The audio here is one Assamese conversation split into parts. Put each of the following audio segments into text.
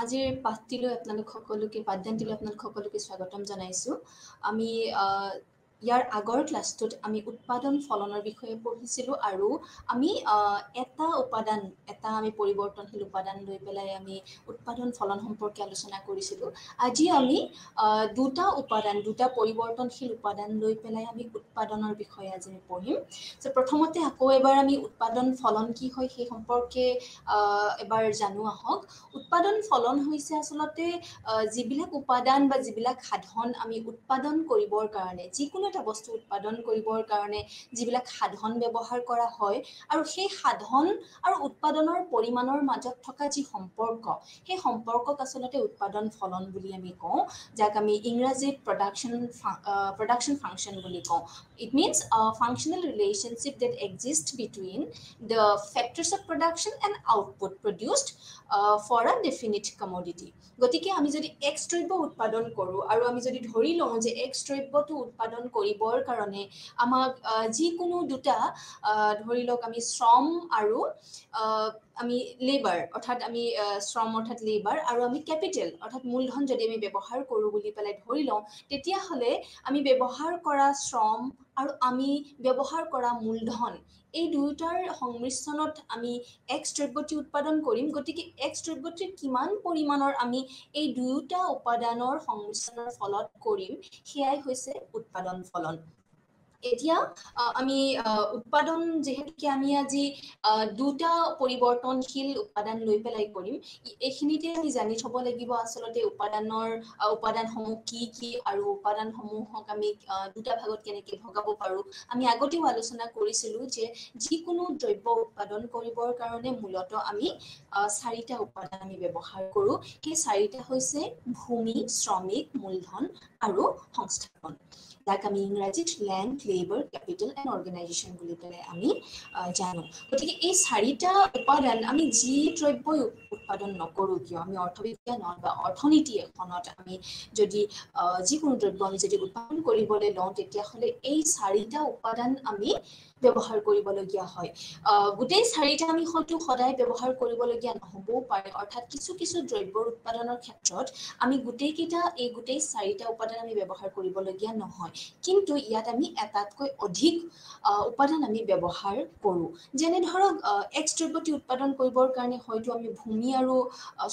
আজিৰ পাঠটিলৈ আপোনালোক সকলোকে পাঠদানটিলৈ আপোনালোক সকলোকে স্বাগতম জনাইছোঁ। আমি ইয়াৰ আগৰ ক্লাছটোত আমি উৎপাদন ফলনৰ বিষয়ে পঢ়িছিলোঁ আৰু আমি এটা আমি পৰিৱৰ্তনশীল উপাদান লৈ পেলাই আমি উৎপাদন ফলন সম্পৰ্কে আলোচনা কৰিছিলোঁ। আজি আমি দুটা পৰিৱৰ্তনশীল উপাদান লৈ পেলাই আমি উৎপাদনৰ বিষয়ে আজি আমি পঢ়িম। প্ৰথমতে আকৌ এবাৰ আমি উৎপাদন ফলন কি হয় সেই সম্পৰ্কে এবাৰ জানো আহক। উৎপাদন ফলন হৈছে আচলতে যিবিলাক উপাদান বা যিবিলাক সাধন আমি উৎপাদন কৰিবৰ কাৰণে যিকোনো এটা বস্তু উৎপাদন কৰিবৰ কাৰণে যিবিলাক সাধন ব্যৱহাৰ কৰা হয় আৰু সেই সাধন আৰু উৎপাদনৰ পৰিমাণৰ মাজত থকা যি সম্পৰ্ক সেই সম্পৰ্কক আচলতে উৎপাদন ফলন বুলি আমি কওঁ, যাক আমি ইংৰাজীত production function বুলি কওঁ। It means a functional relationship that exists between the factors of production and output produced for a definite commodity. গতিকে আমি যদি X দ্ৰব্য উৎপাদন কৰোঁ আৰু আমি যদি ধৰি লওঁ যে X দ্ৰব্যটো উৎপাদন কৰিবৰ কাৰণে আমাক যিকোনো দুটা ধৰি লওক আমি শ্ৰম আৰু আমি লেবাৰ অৰ্থাৎ আমি শ্ৰম অৰ্থাৎ লেবাৰ আৰু আমি কেপিটেল অৰ্থাৎ মূলধন যদি আমি ব্যৱহাৰ কৰোঁ বুলি পেলাই ধৰি লওঁ, তেতিয়াহ'লে আমি ব্যৱহাৰ কৰা শ্ৰম আৰু আমি ব্যৱহাৰ কৰা মূলধন এই দুয়োটাৰ সংমিশ্ৰণত আমি X দ্ৰব্যটি উৎপাদন কৰিম। গতিকে X দ্ৰব্যটি কিমান পৰিমাণৰ আমি এই দুয়োটা উপাদানৰ সংমিশ্ৰণৰ ফলত কৰিম সেয়াই হৈছে উৎপাদন ফলন। এতিয়া আমি উৎপাদন যেহেতুকে আমি আজি দুটা পৰিৱৰ্তনশীল উপাদান লৈ পেলাই কৰিম, এইখিনিতে আমি জানি থব লাগিব আচলতে উপাদানসমূহ কি কি আৰু উপাদানসমূহক আমি দুটা ভাগত কেনেকৈ ভগাব পাৰোঁ। আমি আগতেও আলোচনা কৰিছিলোঁ যে যিকোনো দ্ৰব্য উৎপাদন কৰিবৰ কাৰণে মূলত আমি চাৰিটা উপাদান আমি ব্যৱহাৰ কৰোঁ। সেই চাৰিটা হৈছে ভূমি, শ্ৰমিক, মূলধন আৰু সংস্থাপন, যাক আমি ইংৰাজীত land, labour, capital and organisation বুলি পেলাই আমি জানো। গতিকে এই চাৰিটা উপাদান আমি যি দ্ৰব্যই উৎপাদন নকৰোঁ কিয়, আমি অৰ্থবিজ্ঞানত বা অৰ্থনীতি এখনত আমি যদি যিকোনো দ্ৰব্য আমি যদি উৎপাদন কৰিবলৈ লওঁ, তেতিয়াহ'লে এই চাৰিটা উপাদান আমি ব্যৱহাৰ কৰিবলগীয়া হয়। গোটেই চাৰিটা আমি হয়তো সদায় ব্যৱহাৰ কৰিবলগীয়া নহ'বও পাৰে, অৰ্থাৎ কিছু কিছু দ্ৰব্যৰ উৎপাদনৰ ক্ষেত্ৰত আমি গোটেই চাৰিটা উপাদান আমি ব্যৱহাৰ কৰিবলগীয়া নহয়, কিন্তু ইয়াত আমি এটাতকৈ অধিক উপাদান আমি ব্যৱহাৰ কৰোঁ। যেনে ধৰক X দ্ৰব্যটি উৎপাদন কৰিবৰ কাৰণে হয়তো আমি ভূমি আৰু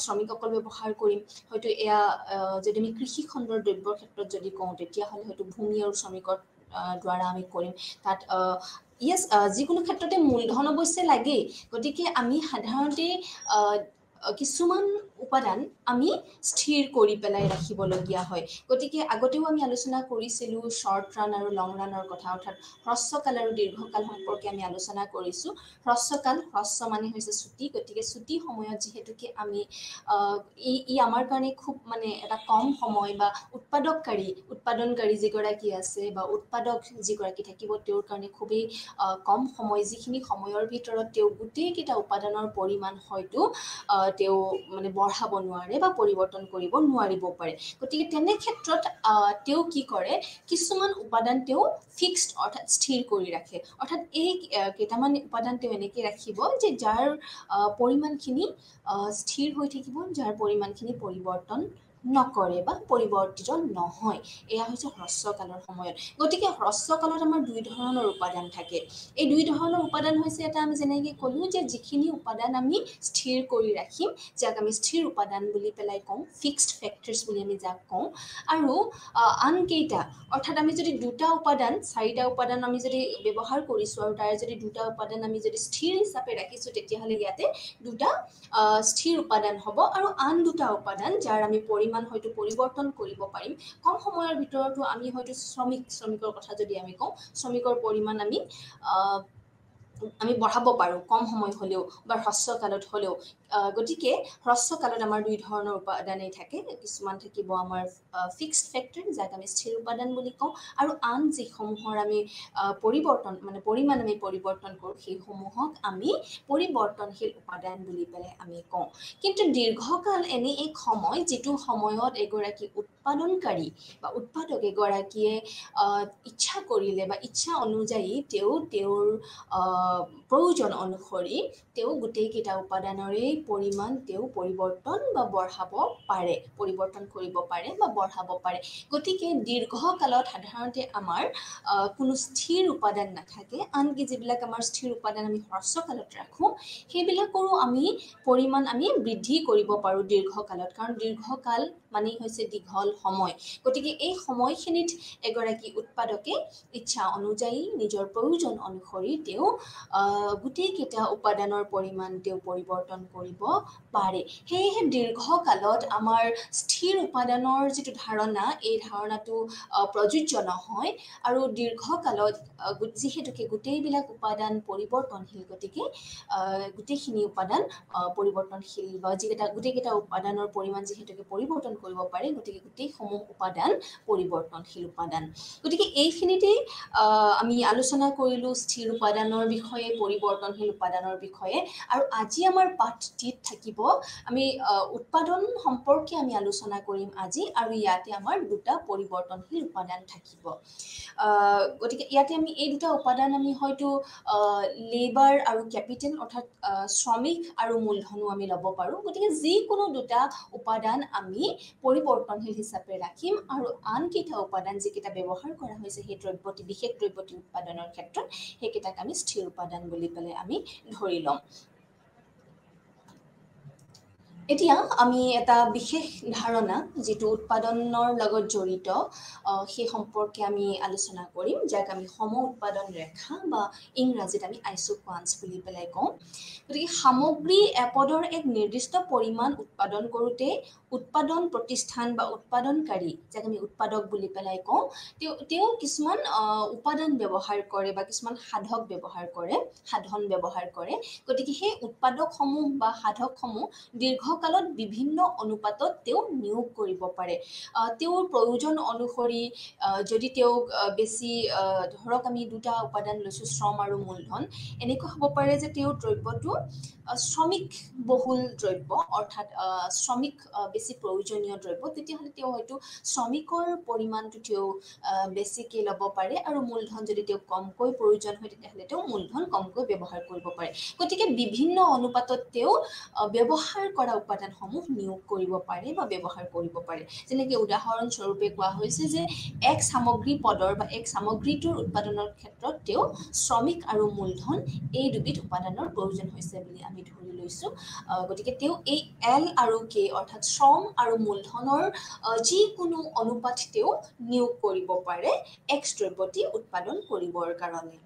শ্ৰমিকসকল ব্যৱহাৰ কৰিম। হয়তো এয়া যদি আমি কৃষি খণ্ডৰ দ্ৰব্যৰ ক্ষেত্ৰত যদি কওঁ, তেতিয়াহ'লে হয়তো ভূমি আৰু শ্ৰমিকৰ দ্বাৰা আমি কৰিম। তাত যিকোনো ক্ষেত্ৰতে মূলধন অৱশ্যে লাগেই। গতিকে আমি সাধাৰণতে কিছুমান উপাদান আমি স্থিৰ কৰি পেলাই ৰাখিবলগীয়া হয়। গতিকে আগতেও আমি আলোচনা কৰিছিলোঁ শ্বৰ্ট ৰান আৰু লং ৰানৰ কথা, অৰ্থাৎ হ্ৰস্বকাল আৰু দীৰ্ঘকাল সম্পৰ্কে আমি আলোচনা কৰিছোঁ। হ্ৰস্ব মানে হৈছে ছুটি, গতিকে ছুটি সময়ত যিহেতুকে আমি ই আমাৰ কাৰণে খুব মানে এটা কম সময় বা উৎপাদনকাৰী যিগৰাকী আছে বা উৎপাদক যিগৰাকী থাকিব তেওঁৰ কাৰণে খুবেই কম সময়, যিখিনি সময়ৰ ভিতৰত তেওঁ গোটেইকেইটা উপাদানৰ পৰিমাণ হয়তো তেওঁ মানে বঢ়াব নোৱাৰে বা পৰিৱৰ্তন কৰিব নোৱাৰিব পাৰে। গতিকে তেনে ক্ষেত্ৰত তেওঁ কি কৰে, কিছুমান উপাদান তেওঁ ফিক্সড অৰ্থাৎ স্থিৰ কৰি ৰাখে। অৰ্থাৎ এই কেইটামান উপাদান তেওঁ এনেকৈ ৰাখিব যে যাৰ পৰিমাণখিনি স্থিৰ হৈ থাকিব, যাৰ পৰিমাণখিনি পৰিৱৰ্তন নকৰে বা পৰিৱৰ্তিত নহয়। এয়া হৈছে হ্ৰস্বকালৰ সময়ত। গতিকে হ্ৰস্বকালত আমাৰ দুই ধৰণৰ উপাদান থাকে। এই দুই ধৰণৰ উপাদান হৈছে এটা আমি যেনেকৈ ক'লোঁ যে যিখিনি উপাদান আমি স্থিৰ কৰি ৰাখিম, যাক আমি স্থিৰ উপাদান বুলি পেলাই কওঁ, ফিক্সড ফেক্টৰ্ছ বুলি আমি যাক কওঁ। আৰু আনকেইটা অৰ্থাৎ আমি যদি চাৰিটা উপাদান আমি যদি ব্যৱহাৰ কৰিছোঁ আৰু তাৰে যদি দুটা উপাদান আমি যদি স্থিৰ হিচাপে ৰাখিছোঁ, তেতিয়াহ'লে ইয়াতে দুটা স্থিৰ উপাদান হ'ব আৰু আন দুটা উপাদান যাৰ আমি পৰিমাণ হয়তো পৰিৱৰ্তন কৰিব পাৰিম। কম সময়ৰ ভিতৰতো আমি হয়তো শ্ৰমিকৰ কথা যদি আমি কওঁ, শ্ৰমিকৰ পৰিমাণ আমি বঢ়াব পাৰোঁ কম সময় হ'লেও বা হ্ৰস্বকালত হ'লেও। গতিকে হ্ৰস্বকালত আমাৰ দুই ধৰণৰ উপাদানেই থাকে। কিছুমান থাকিব আমাৰ ফিক্সড ফেক্টৰ, যাক আমি স্থিৰ উপাদান বুলি কওঁ, আৰু আন যিসমূহৰ আমি পৰিমাণ আমি পৰিৱৰ্তন কৰোঁ, সেইসমূহক আমি পৰিৱৰ্তনশীল উপাদান বুলি পেলাই আমি কওঁ। কিন্তু দীৰ্ঘকাল এনে এক সময় যিটো সময়ত এগৰাকী উৎপাদনকাৰী বা উৎপাদক এগৰাকীয়ে ইচ্ছা কৰিলে বা ইচ্ছা অনুযায়ী তেওঁৰ প্ৰয়োজন অনুসৰি তেওঁ গোটেইকেইটা উপাদানৰেই পৰিমাণ তেওঁ পৰিৱৰ্তন বা বঢ়াব পাৰে, পৰিৱৰ্তন কৰিব পাৰে বা বঢ়াব পাৰে। গতিকে দীৰ্ঘকালত সাধাৰণতে আমাৰ কোনো স্থিৰ উপাদান নাথাকে, আনকি যিবিলাক আমাৰ স্থিৰ উপাদান আমি হ্ৰস্বকালত ৰাখোঁ সেইবিলাকৰো আমি পৰিমাণ আমি বৃদ্ধি কৰিব পাৰোঁ দীৰ্ঘকালত, কাৰণ দীৰ্ঘকাল মানেই হৈছে দীঘল সময়। গতিকে এই সময়খিনিত এগৰাকী উৎপাদকে ইচ্ছা অনুযায়ী নিজৰ প্ৰয়োজন অনুসৰি তেওঁ গোটেইকেইটা উপাদানৰ পৰিমাণ তেওঁ পৰিৱৰ্তন কৰিব পাৰে। সেয়েহে দীৰ্ঘকালত আমাৰ স্থিৰ উপাদানৰ যিটো ধাৰণা, এই ধাৰণাটো প্ৰযোজ্য নহয়। আৰু দীৰ্ঘকালত যিহেতুকে গোটেইবিলাক উপাদান পৰিৱৰ্তনশীল, গতিকে গোটেইখিনি উপাদান পৰিৱৰ্তনশীল বা গোটেইকেইটা উপাদানৰ পৰিমাণ যিহেতুকে পৰিৱৰ্তন কৰিব পাৰে, গতিকে গোটেইসমূহ উপাদান পৰিৱৰ্তনশীল উপাদান। গতিকে এইখিনিতেই আমি আলোচনা কৰিলোঁ স্থিৰ উপাদানৰ বিষয়ে, পৰিৱৰ্তনশীল উপাদানৰ বিষয়ে। আৰু আজি আমাৰ পাঠটিত থাকিব আমি উৎপাদন সম্পৰ্কে আমি আলোচনা কৰিম আজি, আৰু ইয়াতে আমাৰ দুটা পৰিৱৰ্তনশীল উপাদান থাকিব। গতিকে ইয়াতে আমি এই দুটা উপাদান আমি হয়তো লেবাৰ আৰু কেপিটেল, অৰ্থাৎ শ্ৰমিক আৰু মূলধনো আমি ল'ব পাৰোঁ। গতিকে যিকোনো দুটা উপাদান আমি পৰিৱৰ্তনশীল হিচাপে ৰাখিম, আৰু আনকেইটা উপাদান যিকেইটা ব্যৱহাৰ কৰা হৈছে সেই দ্ৰব্যটি, বিশেষ দ্ৰব্যটি উৎপাদনৰ ক্ষেত্ৰত, সেইকেইটাক আমি স্থিৰ উপাদান বুলি পেলাই আমি ধৰি ল'ম। এতিয়া আমি এটা বিশেষ ধাৰণা যিটো উৎপাদনৰ লগত জড়িত সেই সম্পৰ্কে আমি আলোচনা কৰিম, যাক আমি সম উৎপাদন ৰেখা বা ইংৰাজীত আমি আইচোকুৱাঞ্চ বুলি পেলাই কওঁ। গতিকে সামগ্ৰী এপদৰ এক নিৰ্দিষ্ট পৰিমাণ উৎপাদন কৰোঁতে উৎপাদন প্ৰতিষ্ঠান বা উৎপাদনকাৰী, যাক আমি উৎপাদক বুলি পেলাই কওঁ, তেওঁ কিছুমান উপাদান ব্যৱহাৰ কৰে বা কিছুমান সাধন ব্যৱহাৰ কৰে। গতিকে সেই উৎপাদকসমূহ বা সাধকসমূহ দীৰ্ঘকালত বিভিন্ন অনুপাতত তেওঁ নিয়োগ কৰিব পাৰে। তেওঁৰ প্ৰয়োজন অনুসৰি যদি তেওঁক বেছি, ধৰক আমি দুটা উপাদান লৈছোঁ, শ্ৰম আৰু মূলধন, এনেকুৱা হ'ব পাৰে যে তেওঁৰ দ্ৰব্যটো শ্ৰমিক বহুল দ্ৰব্য, অৰ্থাৎ শ্ৰমিক বেছি প্ৰয়োজনীয় দ্ৰব্য, তেতিয়াহ'লে তেওঁ হয়তো শ্ৰমিকৰ পৰিমাণটো তেওঁ বেছিকৈ ল'ব পাৰে, আৰু মূলধন যদি তেওঁক কমকৈ প্ৰয়োজন হয় তেতিয়াহ'লে তেওঁ মূলধন কমকৈ ব্যৱহাৰ কৰিব পাৰে। গতিকে বিভিন্ন অনুপাতত তেওঁ ব্যৱহাৰ কৰা উপাদানসমূহ নিয়োগ কৰিব পাৰে বা ব্যৱহাৰ কৰিব পাৰে। যেনেকৈ উদাহৰণস্বৰূপে কোৱা হৈছে যে এক সামগ্ৰী পদৰ বা এক সামগ্ৰীটোৰ উৎপাদনৰ ক্ষেত্ৰত তেওঁ শ্ৰমিক আৰু মূলধন এই দুবিধ উপাদানৰ প্ৰয়োজন হৈছে বুলি আমি ধৰি লৈছোঁ। গতিকে তেওঁ এই এল আৰু কে, অৰ্থাৎ শ্ৰম আৰু মূলধনৰ যিকোনো অনুপাত তেওঁ নিয়োগ কৰিব পাৰে এক্স দ্ৰব্যটি উৎপাদন কৰিবৰ কাৰণে।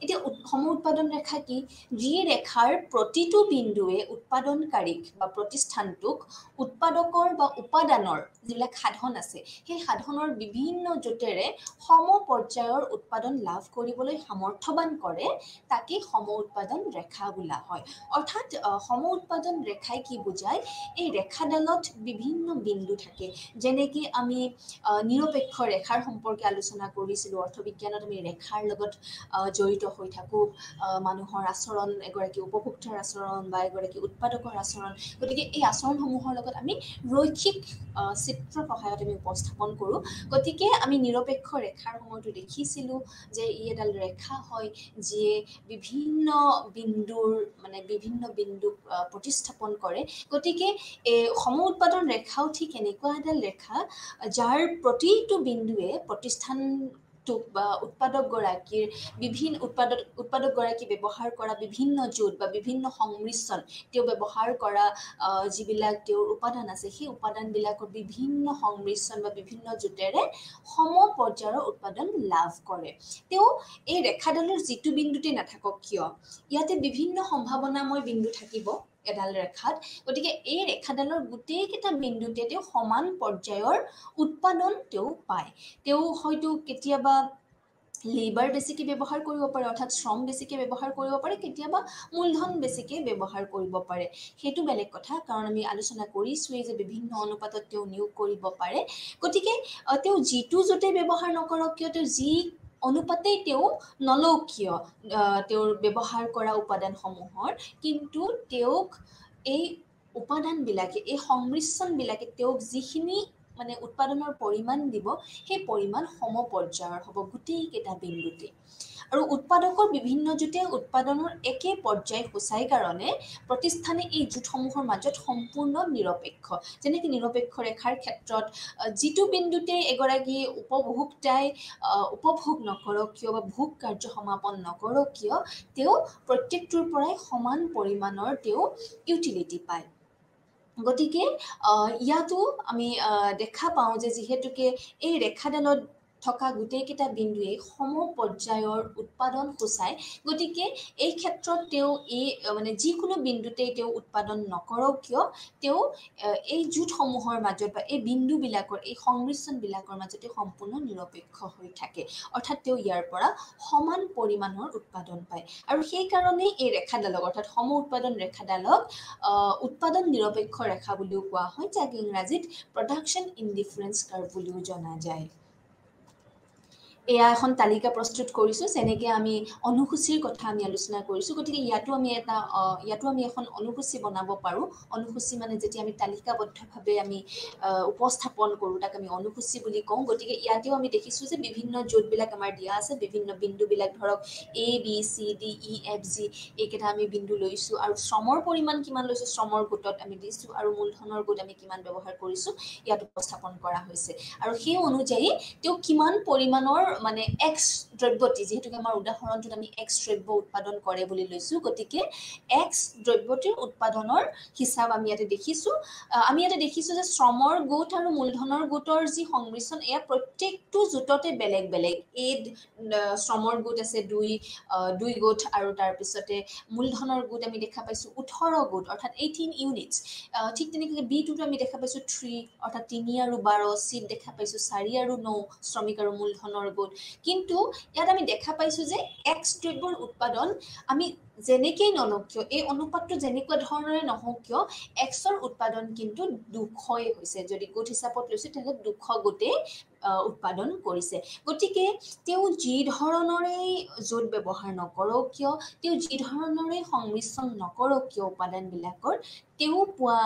এতিয়া সম উৎপাদন ৰেখা কি? যি ৰেখাৰ প্ৰতিটো বিন্দুৱে উৎপাদনকাৰীক বা প্ৰতিষ্ঠানটোক উৎপাদকৰ বা উপাদানৰ যিবিলাক সাধন আছে সেই সাধনৰ বিভিন্ন জোটেৰে সম পৰ্যায়ৰ উৎপাদন লাভ কৰিবলৈ সামৰ্থ্যৱান কৰে, তাকে সম উৎপাদন ৰেখা বোলা হয়। অৰ্থাৎ সম উৎপাদন ৰেখাই কি বুজায়? এই ৰেখাডালত বিভিন্ন বিন্দু থাকে। যেনেকৈ আমি নিৰপেক্ষ ৰেখাৰ সম্পৰ্কে আলোচনা কৰিছিলোঁ, অৰ্থবিজ্ঞানত আমি ৰেখাৰ লগত জড়িত হৈ থাকোঁ। মানুহৰ আচৰণ, এগৰাকী উপভোক্তাৰ আচৰণ বা এগৰাকী উৎপাদকৰ আচৰণ, গতিকে এই আচৰণসমূহৰ লগত আমি ৰৈখিক চিত্ৰৰ সহায়ত আমি উপস্থাপন কৰোঁ। গতিকে আমি নিৰপেক্ষ ৰেখাৰ সময়তো দেখিছিলোঁ যে ই এডাল ৰেখা হয় যিয়ে বিভিন্ন বিন্দুক প্ৰতিস্থাপন কৰে। গতিকে সম উৎপাদন ৰেখাও ঠিক এনেকুৱা এডাল ৰেখা যাৰ প্ৰতিটো বিন্দুৱে প্ৰতিষ্ঠানটোক বা উৎপাদকগৰাকীৰ উৎপাদকগৰাকী ব্যৱহাৰ কৰা বিভিন্ন জোট বা বিভিন্ন সংমিশ্ৰণ, তেওঁ ব্যৱহাৰ কৰা যিবিলাক তেওঁৰ উপাদান আছে সেই উপাদানবিলাকৰ বিভিন্ন সংমিশ্ৰণ বা বিভিন্ন জোটেৰে সম পৰ্যায়ৰ উৎপাদন লাভ কৰে। তেওঁ এই ৰেখাডালৰ যিটো বিন্দুতে নাথাকক কিয়, ইয়াতে বিভিন্ন সম্ভাৱনাময় বিন্দু থাকিব এডাল ৰেখাত। গতিকে এই ৰেখাডালৰ গোটেইকেইটা বিন্দুতে তেওঁ সমান পৰ্যায়ৰ উৎপাদন তেওঁ পায়। তেওঁ হয়তো কেতিয়াবা লেবাৰ বেছিকৈ ব্যৱহাৰ কৰিব পাৰে, অৰ্থাৎ শ্ৰম বেছিকৈ ব্যৱহাৰ কৰিব পাৰে, কেতিয়াবা মূলধন বেছিকৈ ব্যৱহাৰ কৰিব পাৰে। সেইটো বেলেগ কথা, কাৰণ আমি আলোচনা কৰিছোঁৱেই যে বিভিন্ন অনুপাতত তেওঁ নিয়োগ কৰিব পাৰে। গতিকে তেওঁ যিটো জোটে ব্যৱহাৰ নকৰক কিয়, তেওঁ যি অনুপাতেই তেওঁ নলওক কিয় তেওঁৰ ব্যৱহাৰ কৰা উপাদানসমূহৰ, কিন্তু তেওঁক এই উপাদানবিলাকে, এই সংমিশ্ৰণবিলাকে তেওঁক যিখিনি মানে উৎপাদনৰ পৰিমাণ দিব সেই পৰিমাণ সমপৰ্যায়ৰ হ'ব গোটেইকেইটা বিন্দুতে আৰু উৎপাদকৰ বিভিন্ন জোঁটে উৎপাদনৰ একে পৰ্যায় সূচাই কাৰণে প্ৰতিষ্ঠানে এই জোঁটসমূহৰ মাজত সম্পূৰ্ণ নিৰপেক্ষ যেনেকৈ নিৰপেক্ষ ৰেখাৰ ক্ষেত্ৰত যিটো বিন্দুতে এগৰাকী উপভোক্তাই উপভোগ নকৰক কিয় বা ভোগ কাৰ্য সমাপন নকৰক কিয় তেওঁ প্ৰত্যেকটোৰ পৰাই সমান পৰিমাণৰ তেওঁ ইউটিলিটি পায় গতিকে ইয়াতো আমি দেখা পাওঁ যে যিহেতুকে এই ৰেখাডালত থকা গোটেইকেইটা বিন্দুৱে সমপৰ্যায়ৰ উৎপাদন সূচায় গতিকে এই ক্ষেত্ৰত তেওঁ এই মানে যিকোনো বিন্দুতেই তেওঁ উৎপাদন নকৰক কিয় তেওঁ এই জোঁটসমূহৰ মাজত বা এই বিন্দুবিলাকৰ এই সংমিশ্ৰণবিলাকৰ মাজতে সম্পূৰ্ণ নিৰপেক্ষ হৈ থাকে অৰ্থাৎ তেওঁ ইয়াৰ পৰা সমান পৰিমাণৰ উৎপাদন পায় আৰু সেইকাৰণে এই ৰেখাডালক অৰ্থাৎ সম উৎপাদন ৰেখাডালক উৎপাদন নিৰপেক্ষ ৰেখা বুলিও কোৱা হয় যাক ইংৰাজীত প্ৰডাকশ্যন ইনডিফাৰেঞ্চ কাৰ্ভ বুলিও জনা যায় এয়া এখন তালিকা প্ৰস্তুত কৰিছোঁ যেনেকৈ আমি অনুসূচীৰ কথা আমি আলোচনা কৰিছোঁ গতিকে ইয়াতো আমি এখন অনুসূচী বনাব পাৰোঁ অনুসূচী মানে যেতিয়া আমি তালিকাবদ্ধভাৱে আমি উপস্থাপন কৰোঁ তাক আমি অনুসূচী বুলি কওঁ গতিকে ইয়াতেও আমি দেখিছোঁ যে বিভিন্ন জোঁটবিলাক আমাৰ দিয়া আছে বিভিন্ন বিন্দুবিলাক ধৰক A B C D E F G এইকেইটা আমি বিন্দু লৈছোঁ আৰু শ্ৰমৰ পৰিমাণ কিমান লৈছোঁ শ্ৰমৰ গোটত আমি দিছোঁ আৰু মূলধনৰ গোট আমি কিমান ব্যৱহাৰ কৰিছোঁ ইয়াত উপস্থাপন কৰা হৈছে আৰু সেই অনুযায়ী তেওঁ কিমান পৰিমাণৰ মানে এক্স দ্ৰব্যটি যেহেতুকে আমাৰ উদাহৰণটোত আমি এক্স দ্ৰব্য উৎপাদন কৰে বুলি লৈছোঁ গতিকে এক্স দ্ৰব্যটিৰ উৎপাদনৰ হিচাপ আমি ইয়াতে দেখিছোঁ যে শ্ৰমৰ গোট আৰু মূলধনৰ গোটৰ যি সংমিশ্ৰণ এয়া প্ৰত্যেকটো জোঁটতে বেলেগ বেলেগ এই শ্ৰমৰ গোট আছে দুই গোট আৰু তাৰপিছতে মূলধনৰ গোট আমি দেখা পাইছোঁ 18 গোট অৰ্থাৎ 18 ইউনিটছ ঠিক তেনেকৈ B2টো আমি দেখা পাইছোঁ 3 অৰ্থাৎ 3 আৰু 12 চিট দেখা পাইছোঁ 4 আৰু 9 শ্ৰমিক আৰু মূলধনৰ গোট কিন্তু ইয়াত আমি দেখা পাইছোঁ যে এক্স দ্ৰব্যৰ উৎপাদন আমি যেনেকেই নলওঁ কিয় এই অনুপাতটো যেনেকুৱা ধৰণৰে নহওক কিয় এক্সৰ উৎপাদন কিন্তু 200 হৈছে যদি গোট হিচাপত লৈছোঁ তেন্তে 200 গোটেই উৎপাদন কৰিছে গতিকে তেওঁ যি ধৰণৰে জোঁট ব্যৱহাৰ নকৰক কিয় তেওঁ যি ধৰণৰে সংমিশ্ৰণ নকৰক কিয় উপাদানবিলাকৰ তেওঁ পোৱা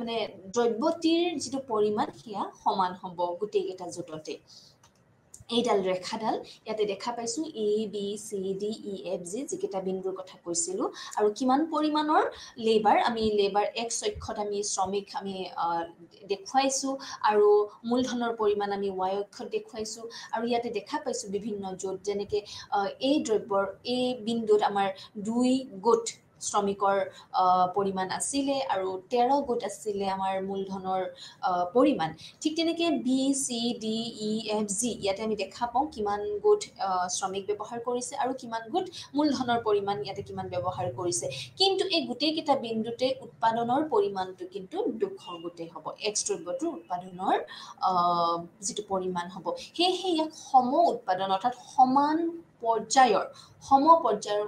মানে দ্ৰব্যটিৰ যিটো পৰিমাণ সেয়া সমান হ'ব গোটেইকেইটা জোঁটতে এইডাল ৰেখাডাল ইয়াতে দেখা পাইছোঁ A B C D E F G যিকেইটা বিন্দুৰ কথা কৈছিলোঁ আৰু কিমান পৰিমাণৰ আমি লেবাৰ এক্স অক্ষত আমি শ্ৰমিক আমি দেখুৱাইছোঁ আৰু মূলধনৰ পৰিমাণ আমি Y অক্ষত দেখুৱাইছোঁ আৰু ইয়াতে দেখা পাইছোঁ বিভিন্ন জোঁট যেনেকৈ এই বিন্দুত আমাৰ 2 গোট শ্ৰমিকৰ পৰিমাণ আছিলে আৰু 13 গোট আছিলে আমাৰ মূলধনৰ পৰিমাণ ঠিক তেনেকৈ B C D E F G ইয়াতে আমি দেখা পাওঁ কিমান গোট শ্ৰমিক ব্যৱহাৰ কৰিছে আৰু কিমান গোট মূলধনৰ পৰিমাণ ইয়াতে কিমান ব্যৱহাৰ কৰিছে কিন্তু এই গোটেইকেইটা বিন্দুতে উৎপাদনৰ পৰিমাণটো কিন্তু 200 গোটেই হ'ব এক্স দ্ৰব্যটোৰ উৎপাদনৰ যিটো পৰিমাণ হ'ব সেয়েহে ইয়াক সম উৎপাদন অৰ্থাৎ সমপৰ্যায়ৰ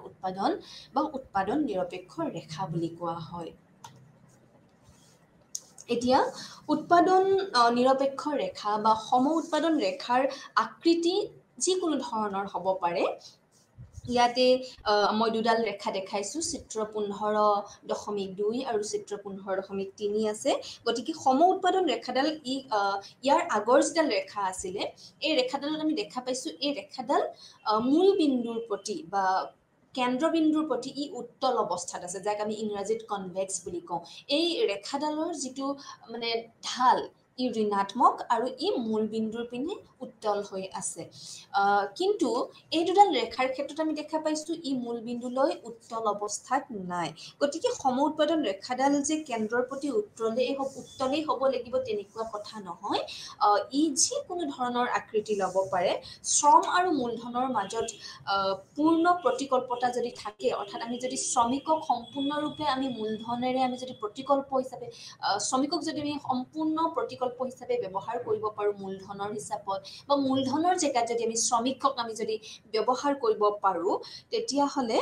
উৎপাদন বা উৎপাদন নিৰপেক্ষ ৰেখা বুলি কোৱা হয় এতিয়া উৎপাদন নিৰপেক্ষ ৰেখা বা সম উৎপাদন ৰেখাৰ আকৃতি যিকোনো ধৰণৰ হ'ব পাৰে ইয়াতে মই দুডাল ৰেখা দেখাইছোঁ চিত্ৰ 15.2 আৰু চিত্ৰ 15.3 আছে গতিকে সম উৎপাদন ৰেখাডাল ইয়াৰ আগৰ যিডাল ৰেখা আছিলে এই ৰেখাডালত আমি দেখা পাইছোঁ এই ৰেখাডাল মূল বিন্দুৰ প্ৰতি বা কেন্দ্ৰবিন্দুৰ প্ৰতি ই উত্তল অৱস্থাত আছে যাক আমি ইংৰাজীত কনভেক্স বুলি কওঁ এই ৰেখাডালৰ যিটো মানে ঢাল ই ঋণাত্মক আৰু ই মূল বিন্দুৰ পিনে উত্তল হৈ আছে কিন্তু এই দুডাল ৰেখাৰ ক্ষেত্ৰত আমি দেখা পাইছোঁ ই মূল বিন্দুলৈ উত্তল অৱস্থাত নাই গতিকে সম উৎপাদন ৰেখাডাল যে কেন্দ্ৰৰ প্ৰতি উত্তলেই হ'ব লাগিব তেনেকুৱা কথা নহয় ই যিকোনো ধৰণৰ আকৃতি ল'ব পাৰে শ্ৰম আৰু মূলধনৰ মাজত পূৰ্ণ প্ৰতিকল্পতা যদি থাকে অৰ্থাৎ আমি যদি শ্ৰমিকক সম্পূৰ্ণৰূপে আমি মূলধনেৰে আমি যদি প্ৰতিকল্প হিচাপে শ্ৰমিকক যদি আমি সম্পূৰ্ণ প্ৰতিকল্প হিচাপে ব্যৱহাৰ কৰিব পাৰোঁ মূলধনৰ হিচাপত বা মূলধনৰ জেগাত যদি আমি শ্ৰমিকক আমি যদি ব্যৱহাৰ কৰিব পাৰোঁ তেতিয়াহ'লে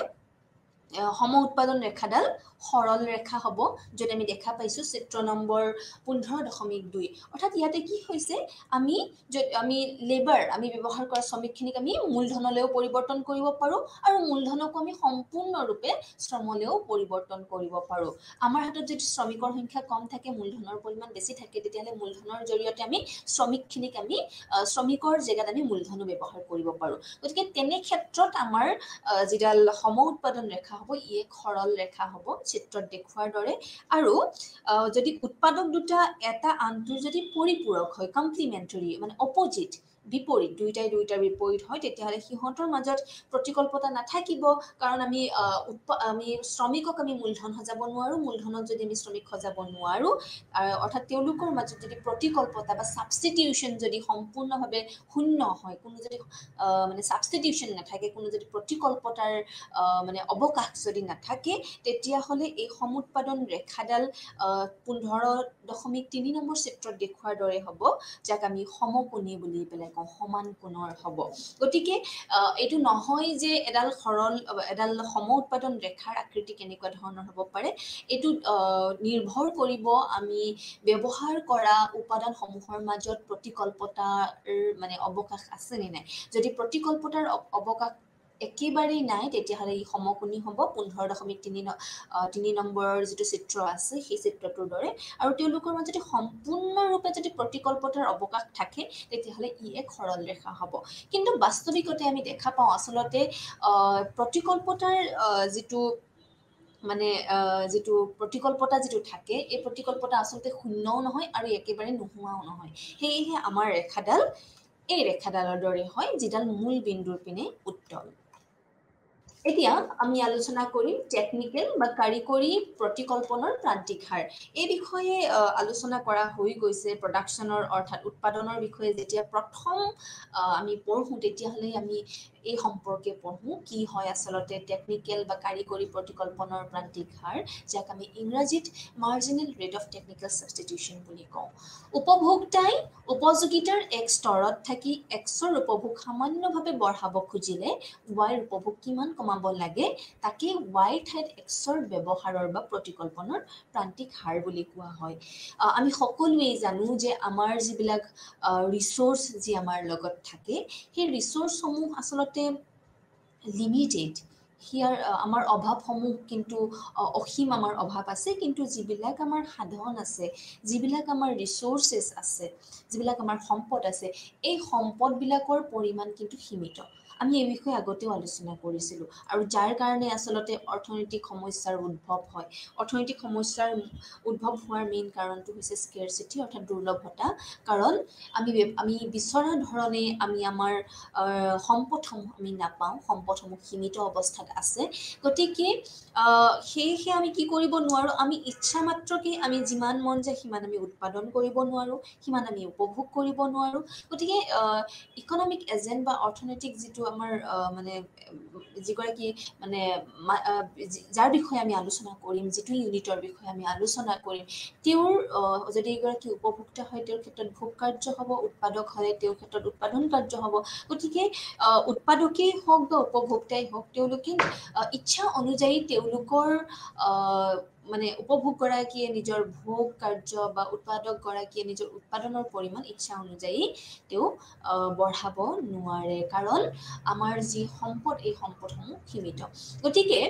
সম উৎপাদন ৰেখাডাল সৰল ৰেখা হ'ব, য'ত আমি দেখা পাইছোঁ চিত্ৰ নম্বৰ 15.2। অৰ্থাৎ ইয়াতে কি হৈছে, আমি লেবাৰ আমি ব্যৱহাৰ কৰা শ্ৰমিকখিনিক আমি মূলধনলৈও পৰিৱৰ্তন কৰিব পাৰোঁ, আৰু মূলধনকো আমি সম্পূৰ্ণৰূপে শ্ৰমলৈও পৰিৱৰ্তন কৰিব পাৰোঁ। আমাৰ হাতত যদি শ্ৰমিকৰ সংখ্যা কম থাকে, মূলধনৰ পৰিমাণ বেছি থাকে, তেতিয়াহ'লে মূলধনৰ জৰিয়তে আমি শ্ৰমিকখিনিক শ্ৰমিকৰ জেগাত আমি মূলধনো ব্যৱহাৰ কৰিব পাৰোঁ। গতিকে তেনে ক্ষেত্ৰত আমাৰ যিডাল সম উৎপাদন ৰেখা হ'ব, ই এক সৰল ৰেখা হ'ব চিত্ৰত দেখুওৱাৰ দৰে। আৰু যদি উৎপাদক দুটা এটা আনটোৰ যদি পৰিপূৰক হয়, কমপ্লিমেণ্টাৰী মানে অপজিট, বিপৰীত, দুয়োটাই দুয়োটাৰ বিপৰীত হয়, তেতিয়াহ'লে সিহঁতৰ মাজত প্ৰতিকল্পতা নাথাকিব, কাৰণ আমি শ্ৰমিকক আমি মূলধন সজাব নোৱাৰোঁ, মূলধনত যদি আমি শ্ৰমিক সজাব নোৱাৰোঁ, অৰ্থাৎ তেওঁলোকৰ মাজত যদি প্ৰতিকল্পতা বা ছাবষ্টিটিউশ্যন যদি সম্পূৰ্ণভাৱে শূন্য হয়, কোনো যদি মানে ছাবষ্টিটিউশ্যন নাথাকে, কোনো যদি প্ৰতিকল্পতাৰ মানে অৱকাশ যদি নাথাকে, তেতিয়াহ'লে এই সমুৎপাদন ৰেখাডাল 15.3 নম্বৰ চিত্ৰত দেখুওৱাৰ দৰে হ'ব, যাক আমি সমকোণী বুলি পেলাই কওঁ, সমান কোণৰ হ'ব। গতিকে এইটো নহয় যে এডাল সম উৎপাদন ৰেখাৰ আকৃতি কেনেকুৱা ধৰণৰ হ'ব পাৰে, এইটো নিৰ্ভৰ কৰিব আমি ব্যৱহাৰ কৰা উপাদানসমূহৰ মাজত প্ৰতিকল্পতাৰ মানে অৱকাশ আছে নে নাই। যদি প্ৰতিকল্পতাৰ অৱকাশ একেবাৰেই নাই, তেতিয়াহ'লে ই সমকোণী হ'ব 15.3 নম্বৰৰ যিটো চিত্ৰ আছে সেই চিত্ৰটোৰ দৰে। আৰু তেওঁলোকৰ মাজত যদি সম্পূৰ্ণৰূপে যদি প্ৰতিকল্পতাৰ অৱকাশ থাকে, তেতিয়াহ'লে ই এক সৰল ৰেখা হ'ব। কিন্তু বাস্তৱিকতে আমি দেখা পাওঁ আচলতে প্ৰতিকল্পতাৰ যিটো প্ৰতিকল্পতা যিটো থাকে, এই প্ৰতিকল্পতা আচলতে শূন্যও নহয় আৰু একেবাৰে নোহোৱাও নহয়। সেয়েহে আমাৰ ৰেখাডাল এই ৰেখাডালৰ দৰে হয়, যিডাল মূল বিন্দুৰ পিনে উত্তল। এতিয়া আমি আলোচনা কৰিম টেকনিকেল বা কাৰিকৰী প্ৰতিকল্পনৰ প্ৰান্তিক হাৰ। এই বিষয়ে আলোচনা কৰা হৈ গৈছে প্ৰডাকশ্যনৰ অৰ্থাৎ উৎপাদনৰ বিষয়ে যেতিয়া প্ৰথম আমি পঢ়োঁ, তেতিয়াহ'লে আমি এই সম্পৰ্কে পঢ়োঁ কি হয় আচলতে টেকনিকেল বা কাৰিকৰী প্ৰতিকল্পনৰ প্ৰান্তিক হাৰ, যাক আমি ইংৰাজীত marginal rate of technical substitution বুলি কওঁ। উপভোক্তাই উপযোগিতাৰ এক স্তৰত থাকি এক্সৰ উপভোগ সামান্যভাৱে বঢ়াব খুজিলে ৱাইৰ উপভোগ কিমান কমাব লাগে, তাকে ৱাই ঠাইত এক্সৰ ব্যৱহাৰৰ বা প্ৰতিকল্পনৰ প্ৰান্তিক হাৰ বুলি কোৱা হয়। আমি সকলোৱেই জানো যে আমাৰ যিবিলাক ৰিচোৰ্চ যি আমাৰ লগত থাকে, সেই ৰিচোৰ্চসমূহ আচলতে লিমিটেড। আমাৰ অভাৱসমূহ কিন্তু অসীম আমাৰ অভাৱ আছে, কিন্তু যিবিলাক আমাৰ সাধন আছে, যিবিলাক আমাৰ ৰিচোৰ্চেছ আছে, যিবিলাক আমাৰ সম্পদ আছে, এই সম্পদবিলাকৰ পৰিমাণ কিন্তু সীমিত। আমি এই বিষয়ে আগতেও আলোচনা কৰিছিলোঁ, আৰু যাৰ কাৰণে আচলতে অৰ্থনৈতিক সমস্যাৰ উদ্ভৱ হয়। অৰ্থনৈতিক সমস্যাৰ উদ্ভৱ হোৱাৰ মেইন কাৰণটো হৈছে স্কেৰচিটি অৰ্থাৎ দুৰ্লভতা, কাৰণ আমি বিচৰা ধৰণে আমি আমাৰ সম্পদসমূহ আমি নাপাওঁ, সম্পদসমূহ সীমিত অৱস্থাত আছে। গতিকে সেয়েহে আমি কি কৰিব নোৱাৰোঁ, আমি ইচ্ছা মাত্ৰকে আমি যিমান মন যায় সিমান আমি উৎপাদন কৰিব নোৱাৰোঁ, সিমান আমি উপভোগ কৰিব নোৱাৰোঁ। গতিকে ইকনমিক এজেণ্ট বা অৰ্থনৈতিক যিটো আমাৰ যিগৰাকী যাৰ বিষয়ে আমি আলোচনা কৰিম, যিটো ইউনিটৰ বিষয়ে আমি আলোচনা কৰিম, তেওঁৰ যদি এগৰাকী উপভোক্তা হয়, তেওঁৰ ক্ষেত্ৰত ভোগ কাৰ্য হ'ব, উৎপাদক হ'লে তেওঁৰ ক্ষেত্ৰত উৎপাদন কাৰ্য হ'ব। গতিকে উৎপাদকেই হওক বা উপভোক্তাই হওক, তেওঁলোকে ইচ্ছা অনুযায়ী তেওঁলোকৰ উপভোগগৰাকীয়ে নিজৰ ভোগ কাৰ্য বা উৎপাদকগৰাকীয়ে নিজৰ উৎপাদনৰ পৰিমাণ ইচ্ছা অনুযায়ী তেওঁ বঢ়াব নোৱাৰে, কাৰণ আমাৰ যি সম্পদ, এই সম্পদসমূহ সীমিত। গতিকে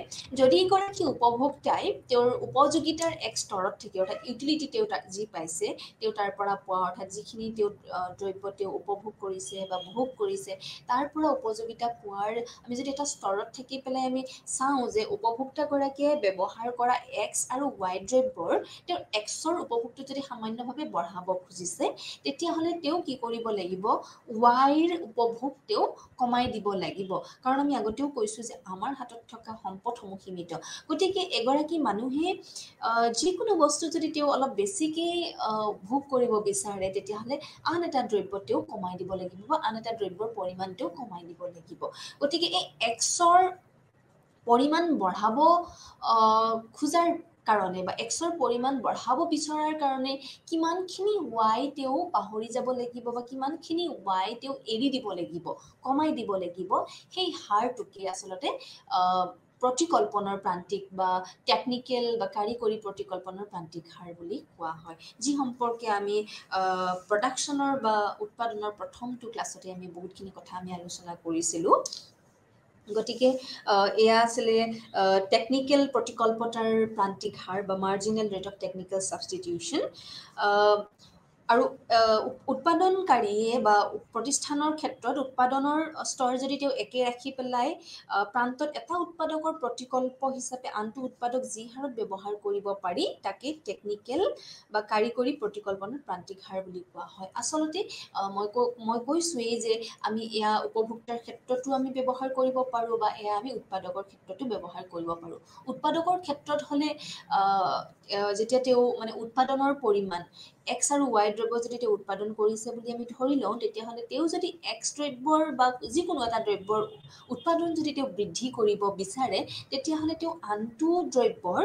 যদি এগৰাকী উপভোক্তাই তেওঁৰ উপযোগিতাৰ এক স্তৰত থাকি, অৰ্থাৎ ইউটিলিটি তেওঁ যি পাইছে, তেওঁ তাৰ পৰা পোৱা, অৰ্থাৎ যিখিনি তেওঁ দ্ৰব্য তেওঁ উপভোগ কৰিছে বা ভোগ কৰিছে, তাৰ পৰা উপযোগিতা পোৱাৰ আমি যদি এটা স্তৰত থাকি পেলাই আমি চাওঁ যে উপভোক্তাগৰাকীয়ে ব্যৱহাৰ কৰা এক্স আৰু ৱাই দ্ৰব্যৰ তেওঁৰ এক্সৰ উপভোগটো যদি সামান্যভাৱে বঢ়াব খুজিছে, তেতিয়াহ'লে তেওঁ কি কৰিব লাগিব, ৱাইৰ উপভোগ তেওঁ কমাই দিব লাগিব। কাৰণ আমি আগতেও কৈছোঁ যে আমাৰ হাতত থকা সম্পদসমূহ সীমিত। গতিকে এগৰাকী মানুহে যিকোনো বস্তু যদি তেওঁ অলপ বেছিকৈ ভোগ কৰিব বিচাৰে, তেতিয়াহ'লে আন এটা দ্ৰব্য তেওঁ কমাই দিব লাগিব বা আন এটা দ্ৰব্যৰ পৰিমাণ তেওঁ কমাই দিব লাগিব। গতিকে এই এক্সৰ পৰিমাণ বঢ়াব খোজাৰ কাৰণে বা এক্সৰ পৰিমাণ বঢ়াব বিচৰাৰ কাৰণে কিমানখিনি ৱাই তেওঁ পাহৰি যাব লাগিব বা কিমানখিনি ৱাই তেওঁ এৰি দিব লাগিব, কমাই দিব লাগিব, সেই হাৰটোকে আচলতে প্ৰতিকল্পনাৰ প্ৰান্তিক বা টেকনিকেল বা কাৰিকৰী প্ৰতিকল্পনাৰ প্ৰান্তিক হাৰ বুলি কোৱা হয়, যি সম্পৰ্কে আমি প্ৰডাকশ্যনৰ বা উৎপাদনৰ প্ৰথমটো ক্লাছতে আমি বহুতখিনি কথা আমি আলোচনা কৰিছিলোঁ। গতিকে এয়া আছিলে টেকনিকেল প্ৰতিকল্পতাৰ প্ৰান্তিক হাৰ বা marginal rate of technical substitution. আৰু উৎপাদনকাৰীয়ে বা প্ৰতিষ্ঠানৰ ক্ষেত্ৰত উৎপাদনৰ স্তৰ যদি তেওঁ একে ৰাখি পেলাই প্ৰান্তত এটা উৎপাদকৰ প্ৰতিকল্প হিচাপে আনটো উৎপাদক যি হাৰত ব্যৱহাৰ কৰিব পাৰি তাকে টেকনিকেল বা কাৰিকৰী প্ৰতিকল্পনাৰ প্ৰান্তিক হাৰ বুলি কোৱা হয়। আচলতে মই কৈছোৱেই যে আমি এয়া উপভোক্তাৰ ক্ষেত্ৰতো আমি ব্যৱহাৰ কৰিব পাৰোঁ বা এয়া আমি উৎপাদকৰ ক্ষেত্ৰতো ব্যৱহাৰ কৰিব পাৰোঁ। উৎপাদকৰ ক্ষেত্ৰত হ'লে যেতিয়া তেওঁ মানে উৎপাদনৰ পৰিমাণ এক্স আৰু ৱাই দ্ৰব্য যদি তেওঁ উৎপাদন কৰিছে বুলি আমি ধৰি লওঁ, তেতিয়াহ'লে তেওঁ যদি এক্স দ্ৰব্যৰ বা যিকোনো এটা দ্ৰব্যৰ উৎপাদন যদি তেওঁ বৃদ্ধি কৰিব বিচাৰে, তেতিয়াহ'লে তেওঁ আনটো দ্ৰব্যৰ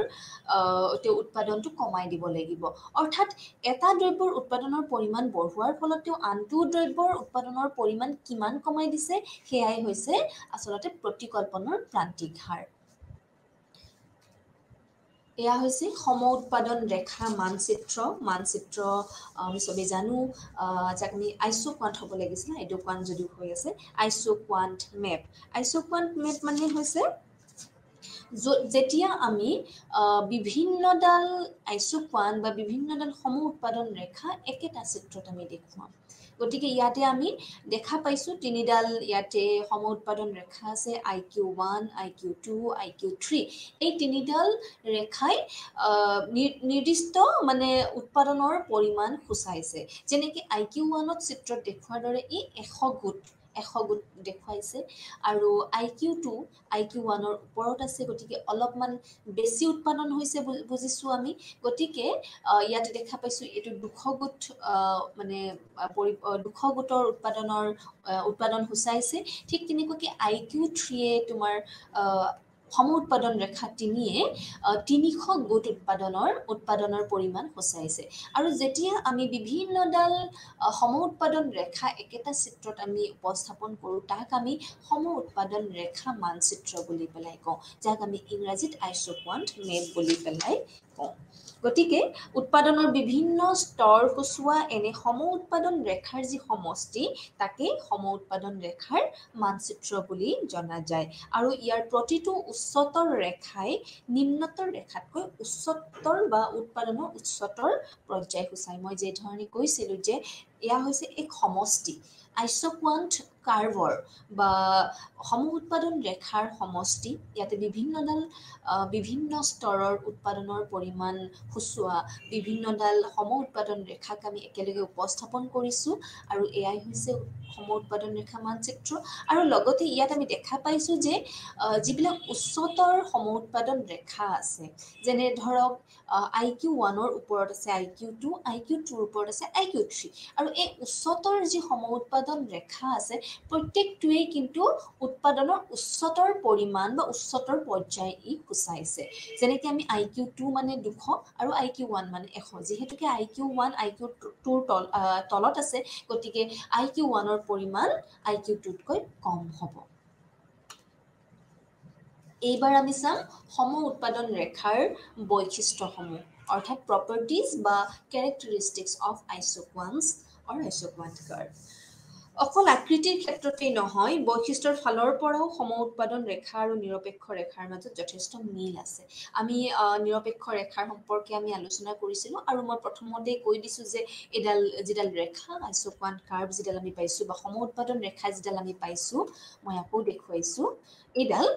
তেওঁ উৎপাদনটো কমাই দিব লাগিব। অৰ্থাৎ এটা দ্ৰব্যৰ উৎপাদনৰ পৰিমাণ বঢ়োৱাৰ ফলত তেওঁ আনটো দ্ৰব্যৰ উৎপাদনৰ পৰিমাণ কিমান কমাই দিছে, সেয়াই হৈছে আচলতে প্ৰতিকল্পনাৰ প্ৰান্তিক হাৰ। এয়া হৈছে সম উৎপাদন ৰেখা মানচিত্ৰ আমি চবেই জানো, যাক আমি আইচোকুৱাণ্ট হ'ব লাগিছিল, আইডোকুৱাণ্ট যদিও হৈ আছে, আইচোকুৱাণ্ট মেপ। আইচোকুৱাণ্ট মেপ মানে হৈছে যেতিয়া আমি বিভিন্নডাল আইচোকুৱাণ্ট বা বিভিন্নডাল সম উৎপাদন ৰেখা একেটা চিত্ৰত আমি দেখুৱাম। গতিকে ইয়াতে আমি দেখা পাইছোঁ তিনিডাল ইয়াতে সম উৎপাদন ৰেখা আছে, IQ1, IQ2, IQ3। এই তিনিডাল ৰেখাই নিৰ্দিষ্ট মানে উৎপাদনৰ পৰিমাণ সূচাইছে। যেনেকৈ IQ1ত চিত্ৰত দেখুৱাৰ দৰে ই 100 গোট দেখুৱাইছে, আৰু IQ1ৰ ওপৰত আছে, গতিকে অলপমান বেছি উৎপাদন হৈছে বুজিছোঁ আমি। গতিকে ইয়াতে দেখা পাইছোঁ এইটো 200 গোট মানে 200 গোটৰ উৎপাদন সূচাইছে। ঠিক তেনেকুৱাকৈ IQ3য়ে তোমাৰ সম উৎপাদন ৰেখা 3য়ে 300 গোট উৎপাদনৰ পৰিমাণ সূচাইছে। আৰু যেতিয়া আমি বিভিন্নডাল সম উৎপাদন ৰেখা একেটা চিত্ৰত আমি উপস্থাপন কৰোঁ, তাক আমি সম উৎপাদন ৰেখা মানচিত্ৰ বুলি পেলাই কওঁ, যাক আমি ইংৰাজীত আইচোকুৱাণ্ট মেপ বুলি পেলাই কওঁ। গতিকে উৎপাদনৰ বিভিন্ন স্তৰ সূচোৱা এনে সম উৎপাদন ৰেখাৰ যি সমষ্টি, তাকে সম উৎপাদন ৰেখাৰ মানচিত্ৰ বুলি জনা যায়। আৰু ইয়াৰ প্ৰতিটো উচ্চতৰ ৰেখাই নিম্নতৰ ৰেখাতকৈ উচ্চতৰ বা উৎপাদনৰ উচ্চতৰ পৰ্যায় সূচায়। মই যে ধৰণে কৈছিলোঁ যে এয়া হৈছে এক সমষ্টি, আইচোকুৱাণ্ট কাৰ্ভৰ বা সম উৎপাদন ৰেখাৰ সমষ্টি। ইয়াতে বিভিন্ন স্তৰৰ উৎপাদনৰ পৰিমাণ সূচোৱা বিভিন্নডাল সম উৎপাদন ৰেখাক আমি একেলগে উপস্থাপন কৰিছোঁ, আৰু এয়াই হৈছে সম উৎপাদন ৰেখা মানচিত্ৰ। আৰু লগতে ইয়াত আমি দেখা পাইছোঁ যে যিবিলাক উচ্চতৰ সম উৎপাদন ৰেখা আছে, যেনে ধৰক IQ1ৰ ওপৰত আছে IQ2, IQ2ৰ ওপৰত আছে IQ3, আৰু এই উচ্চতৰ যি সম উৎপাদন ৰেখা আছে, প্ৰত্যেকটোৱেই কিন্তু উৎপাদনৰ উচ্চতৰ পৰিমাণ বা উচ্চতৰ পৰ্যায় ই সূচাইছে। যেনেকৈ আমি IQ2 মানে 200 আৰু IQ1 মানে 100। যিহেতুকে IQ1 IQ2ৰ তলত আছে, গতিকে IQ1ৰ পৰিমাণ IQ2তকৈ কম হ'ব। এইবাৰ আমি চাম সম উৎপাদন ৰেখাৰ বৈশিষ্ট্যসমূহ, অৰ্থাৎ প্ৰপাৰ্টিজ বা কেৰেক্টাৰিষ্টিক্স অফ আইচোকুৱাণ্টছ অৰ আইচোকুৱাণ্ট কাৰ্ভ। অকল আকৃতিৰ ক্ষেত্ৰতেই নহয়, বৈশিষ্ট্যৰ ফালৰ পৰাও সম উৎপাদন ৰেখা আৰু নিৰপেক্ষ ৰেখাৰ মাজত যথেষ্ট মিল আছে। আমি নিৰপেক্ষ ৰেখাৰ সম্পৰ্কে আমি আলোচনা কৰিছিলোঁ, আৰু মই প্ৰথমতেই কৈ দিছোঁ যে যিডাল ৰেখা আইচোকুৱাণ্ট কাৰ্ভ যিডাল আমি পাইছোঁ বা সম উৎপাদন ৰেখা যিডাল আমি পাইছোঁ, মই আকৌ দেখুৱাইছোঁ, এইডাল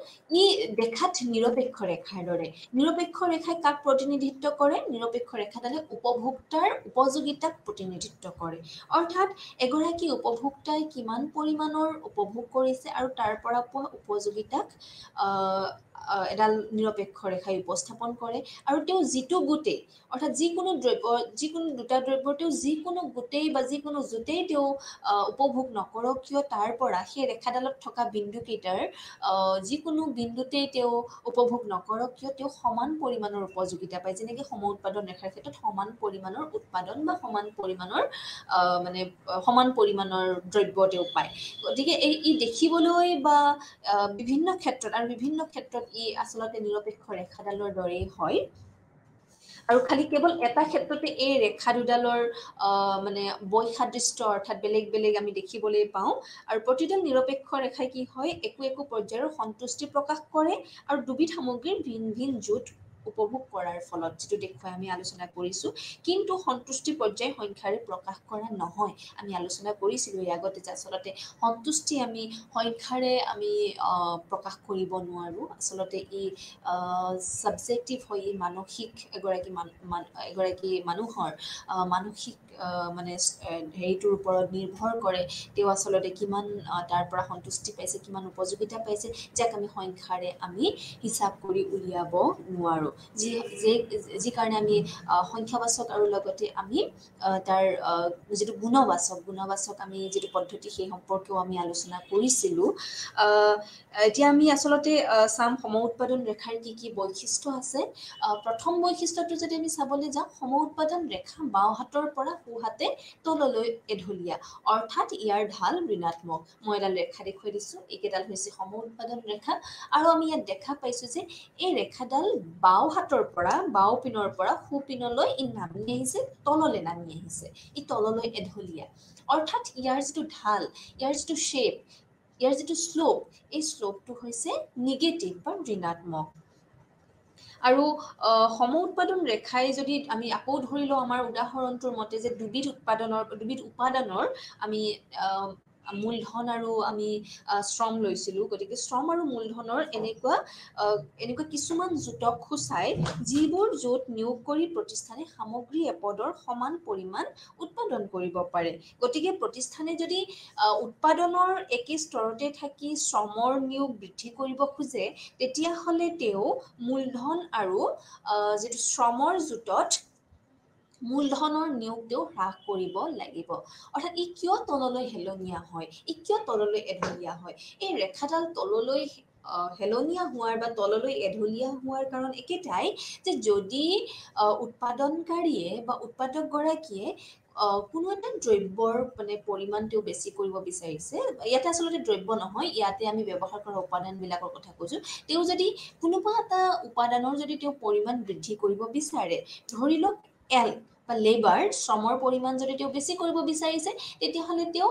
ই দেখাত নিৰপেক্ষ ৰেখাৰ দৰে। নিৰপেক্ষ ৰেখাই কাক প্ৰতিনিধিত্ব কৰে? নিৰপেক্ষ ৰেখাডালে উপভোক্তাৰ উপযোগিতাক প্ৰতিনিধিত্ব কৰে। অৰ্থাৎ এগৰাকী উপভোক্তাই কিমান পৰিমাণৰ উপভোগ কৰিছে আৰু তাৰ পৰা পোৱা উপযোগিতাক এডাল নিৰপেক্ষ ৰেখাই উপস্থাপন কৰে। আৰু তেওঁ যিটো গোটেই, অৰ্থাৎ যিকোনো দুটা দ্ৰব্যৰ তেওঁ যিকোনো গোটেই বা যিকোনো জোঁটেই তেওঁ উপভোগ নকৰক কিয়, তাৰ পৰা সেই ৰেখাডালত থকা বিন্দুকেইটাৰ যিকোনো বিন্দুতেই তেওঁ উপভোগ নকৰক কিয়, তেওঁ সমান পৰিমাণৰ উপযোগিতা পায়। যেনেকৈ সম উৎপাদন ৰেখাৰ ক্ষেত্ৰত সমান পৰিমাণৰ উৎপাদন বা সমান পৰিমাণৰ দ্ৰব্য তেওঁ পায়। গতিকে ই দেখিবলৈ বা বিভিন্ন ক্ষেত্ৰত ই আচলতে নিৰপেক্ষ ৰেখাডালৰ দৰেই হয় আৰু খালি কেৱল এটা ক্ষেত্ৰতে এই ৰেখা দুডালৰ মানে বৈসাদৃশ্য অৰ্থাৎ বেলেগ বেলেগ আমি দেখিবলৈ পাওঁ আৰু প্ৰতিডাল নিৰপেক্ষ ৰেখাই কি হয় একো একো পৰ্যায়ৰ সন্তুষ্টি প্ৰকাশ কৰে আৰু দুবিধ সামগ্ৰীৰ ভিন ভিন জোট উপভোগ কৰাৰ ফলত যেটো দেখুৱাই আমি আলোচনা কৰিছো কিন্তু সন্তুষ্টি পৰ্যায় সংখ্যাৰে প্ৰকাশ কৰা নহয় আমি আলোচনা কৰিছিলো এই আগতে যে আচলতে সন্তুষ্টি আমি সংখ্যাৰে আমি প্ৰকাশ কৰিব নোৱাৰো আচলতে ই সাবজেক্টিভ হয় ই মানসিক এগৰাকী মানুহৰ মানসিক মানে হেৰিটোৰ ওপৰত নিৰ্ভৰ কৰে তেওঁ আচলতে কিমান তাৰ পৰা সন্তুষ্টি পাইছে কিমান উপযোগিতা পাইছে যাক আমি সংখ্যাৰে আমি হিচাপ কৰি উলিয়াব নোৱাৰো যি কাৰণে আমি সংখ্যাবাচক আৰু লগতে আমি তাৰ যেটো গুণবাচক আমি যেটো পদ্ধতি সেই সম্পৰ্কেও আমি আলোচনা কৰিছিলো এতিয়া আমি আচলতে সাম সম উৎপাদন ৰেখাৰ কি কি বৈশিষ্ট্য আছে প্ৰথম বৈশিষ্ট্যটো যদি আমি চাবলৈ যাওঁ সম উৎপাদন ৰেখা বাওঁ হাতৰ পৰা সোঁ হাতে তললৈ এঢলীয়া অৰ্থাৎ ইয়াৰ ঢাল ঋণাত্মক মই এডাল ৰেখা দেখুৱাই দিছো এইকেইডাল হৈছে সম উৎপাদন ৰেখা আৰু আমি ইয়াত দেখা পাইছো যে এই ৰেখাডাল বাওঁ হাতৰ পৰা বাওঁ পিনৰ পৰা সোঁ পিনলৈ ই নামি আহিছে তললৈ নামি আহিছে ই তললৈ এঢলীয়া অৰ্থাৎ ইয়াৰ যেটো ঢাল ইয়াৰ যেটো শেপ ইয়াৰ যেটো শ্লোপ এই শ্লোপটো হৈছে নিগেটিভ বা ঋণাত্মক আৰু সম উৎপাদন ৰেখাই যদি আমি আকৌ ধৰি লওঁ আমাৰ উদাহৰণটোৰ মতে যে দুবিধ উপাদানৰ আমি মূলধন আৰু আমি শ্ৰম লৈছিলো গতিকে শ্ৰম আৰু মূলধনৰ এনেকুৱা কিছুমান জোটক খুচাই যিবোৰ জোট নিয়োগ কৰি প্ৰতিষ্ঠানে সামগ্ৰী এপদৰ সমান পৰিমাণ উৎপাদন কৰিব পাৰে গতিকে প্ৰতিষ্ঠানে যদি উৎপাদনৰ একে স্তৰতে থাকি শ্ৰমৰ নিয়োগ বৃদ্ধি কৰিব খোজে তেতিয়াহ'লে তেওঁ মূলধন আৰু যেটো শ্ৰমৰ জোটত মূলধনৰ নিয়োগ তেওঁ হ্ৰাস কৰিব লাগিব অৰ্থাৎ ই কিয় তললৈ হেলনীয়া হয় ই কিয় তললৈ এঢলীয়া হয় এই ৰেখাডাল তললৈ হেলনীয়া হোৱাৰ বা তললৈ এঢলীয়া হোৱাৰ কাৰণ একেটাই যে যদি উৎপাদনকাৰীয়ে বা উৎপাদক গৰাকীয়ে কোনো এটা দ্ৰব্যৰ মানে পৰিমাণ তেওঁ বেছি কৰিব বিচাৰিছে ইয়াতে আচলতে দ্ৰব্য নহয় ইয়াতে আমি ব্যৱহাৰ কৰা উপাদানবিলাকৰ কথা কৈছো তেওঁ যদি কোনোবা এটা উপাদানৰ যদি তেওঁ পৰিমাণ বৃদ্ধি কৰিব বিচাৰে ধৰি লওক এল বা লেবাৰ শ্ৰমৰ পৰিমাণ যদি তেওঁ বেছি কৰিব বিচাৰিছে তেতিয়াহ'লে তেওঁ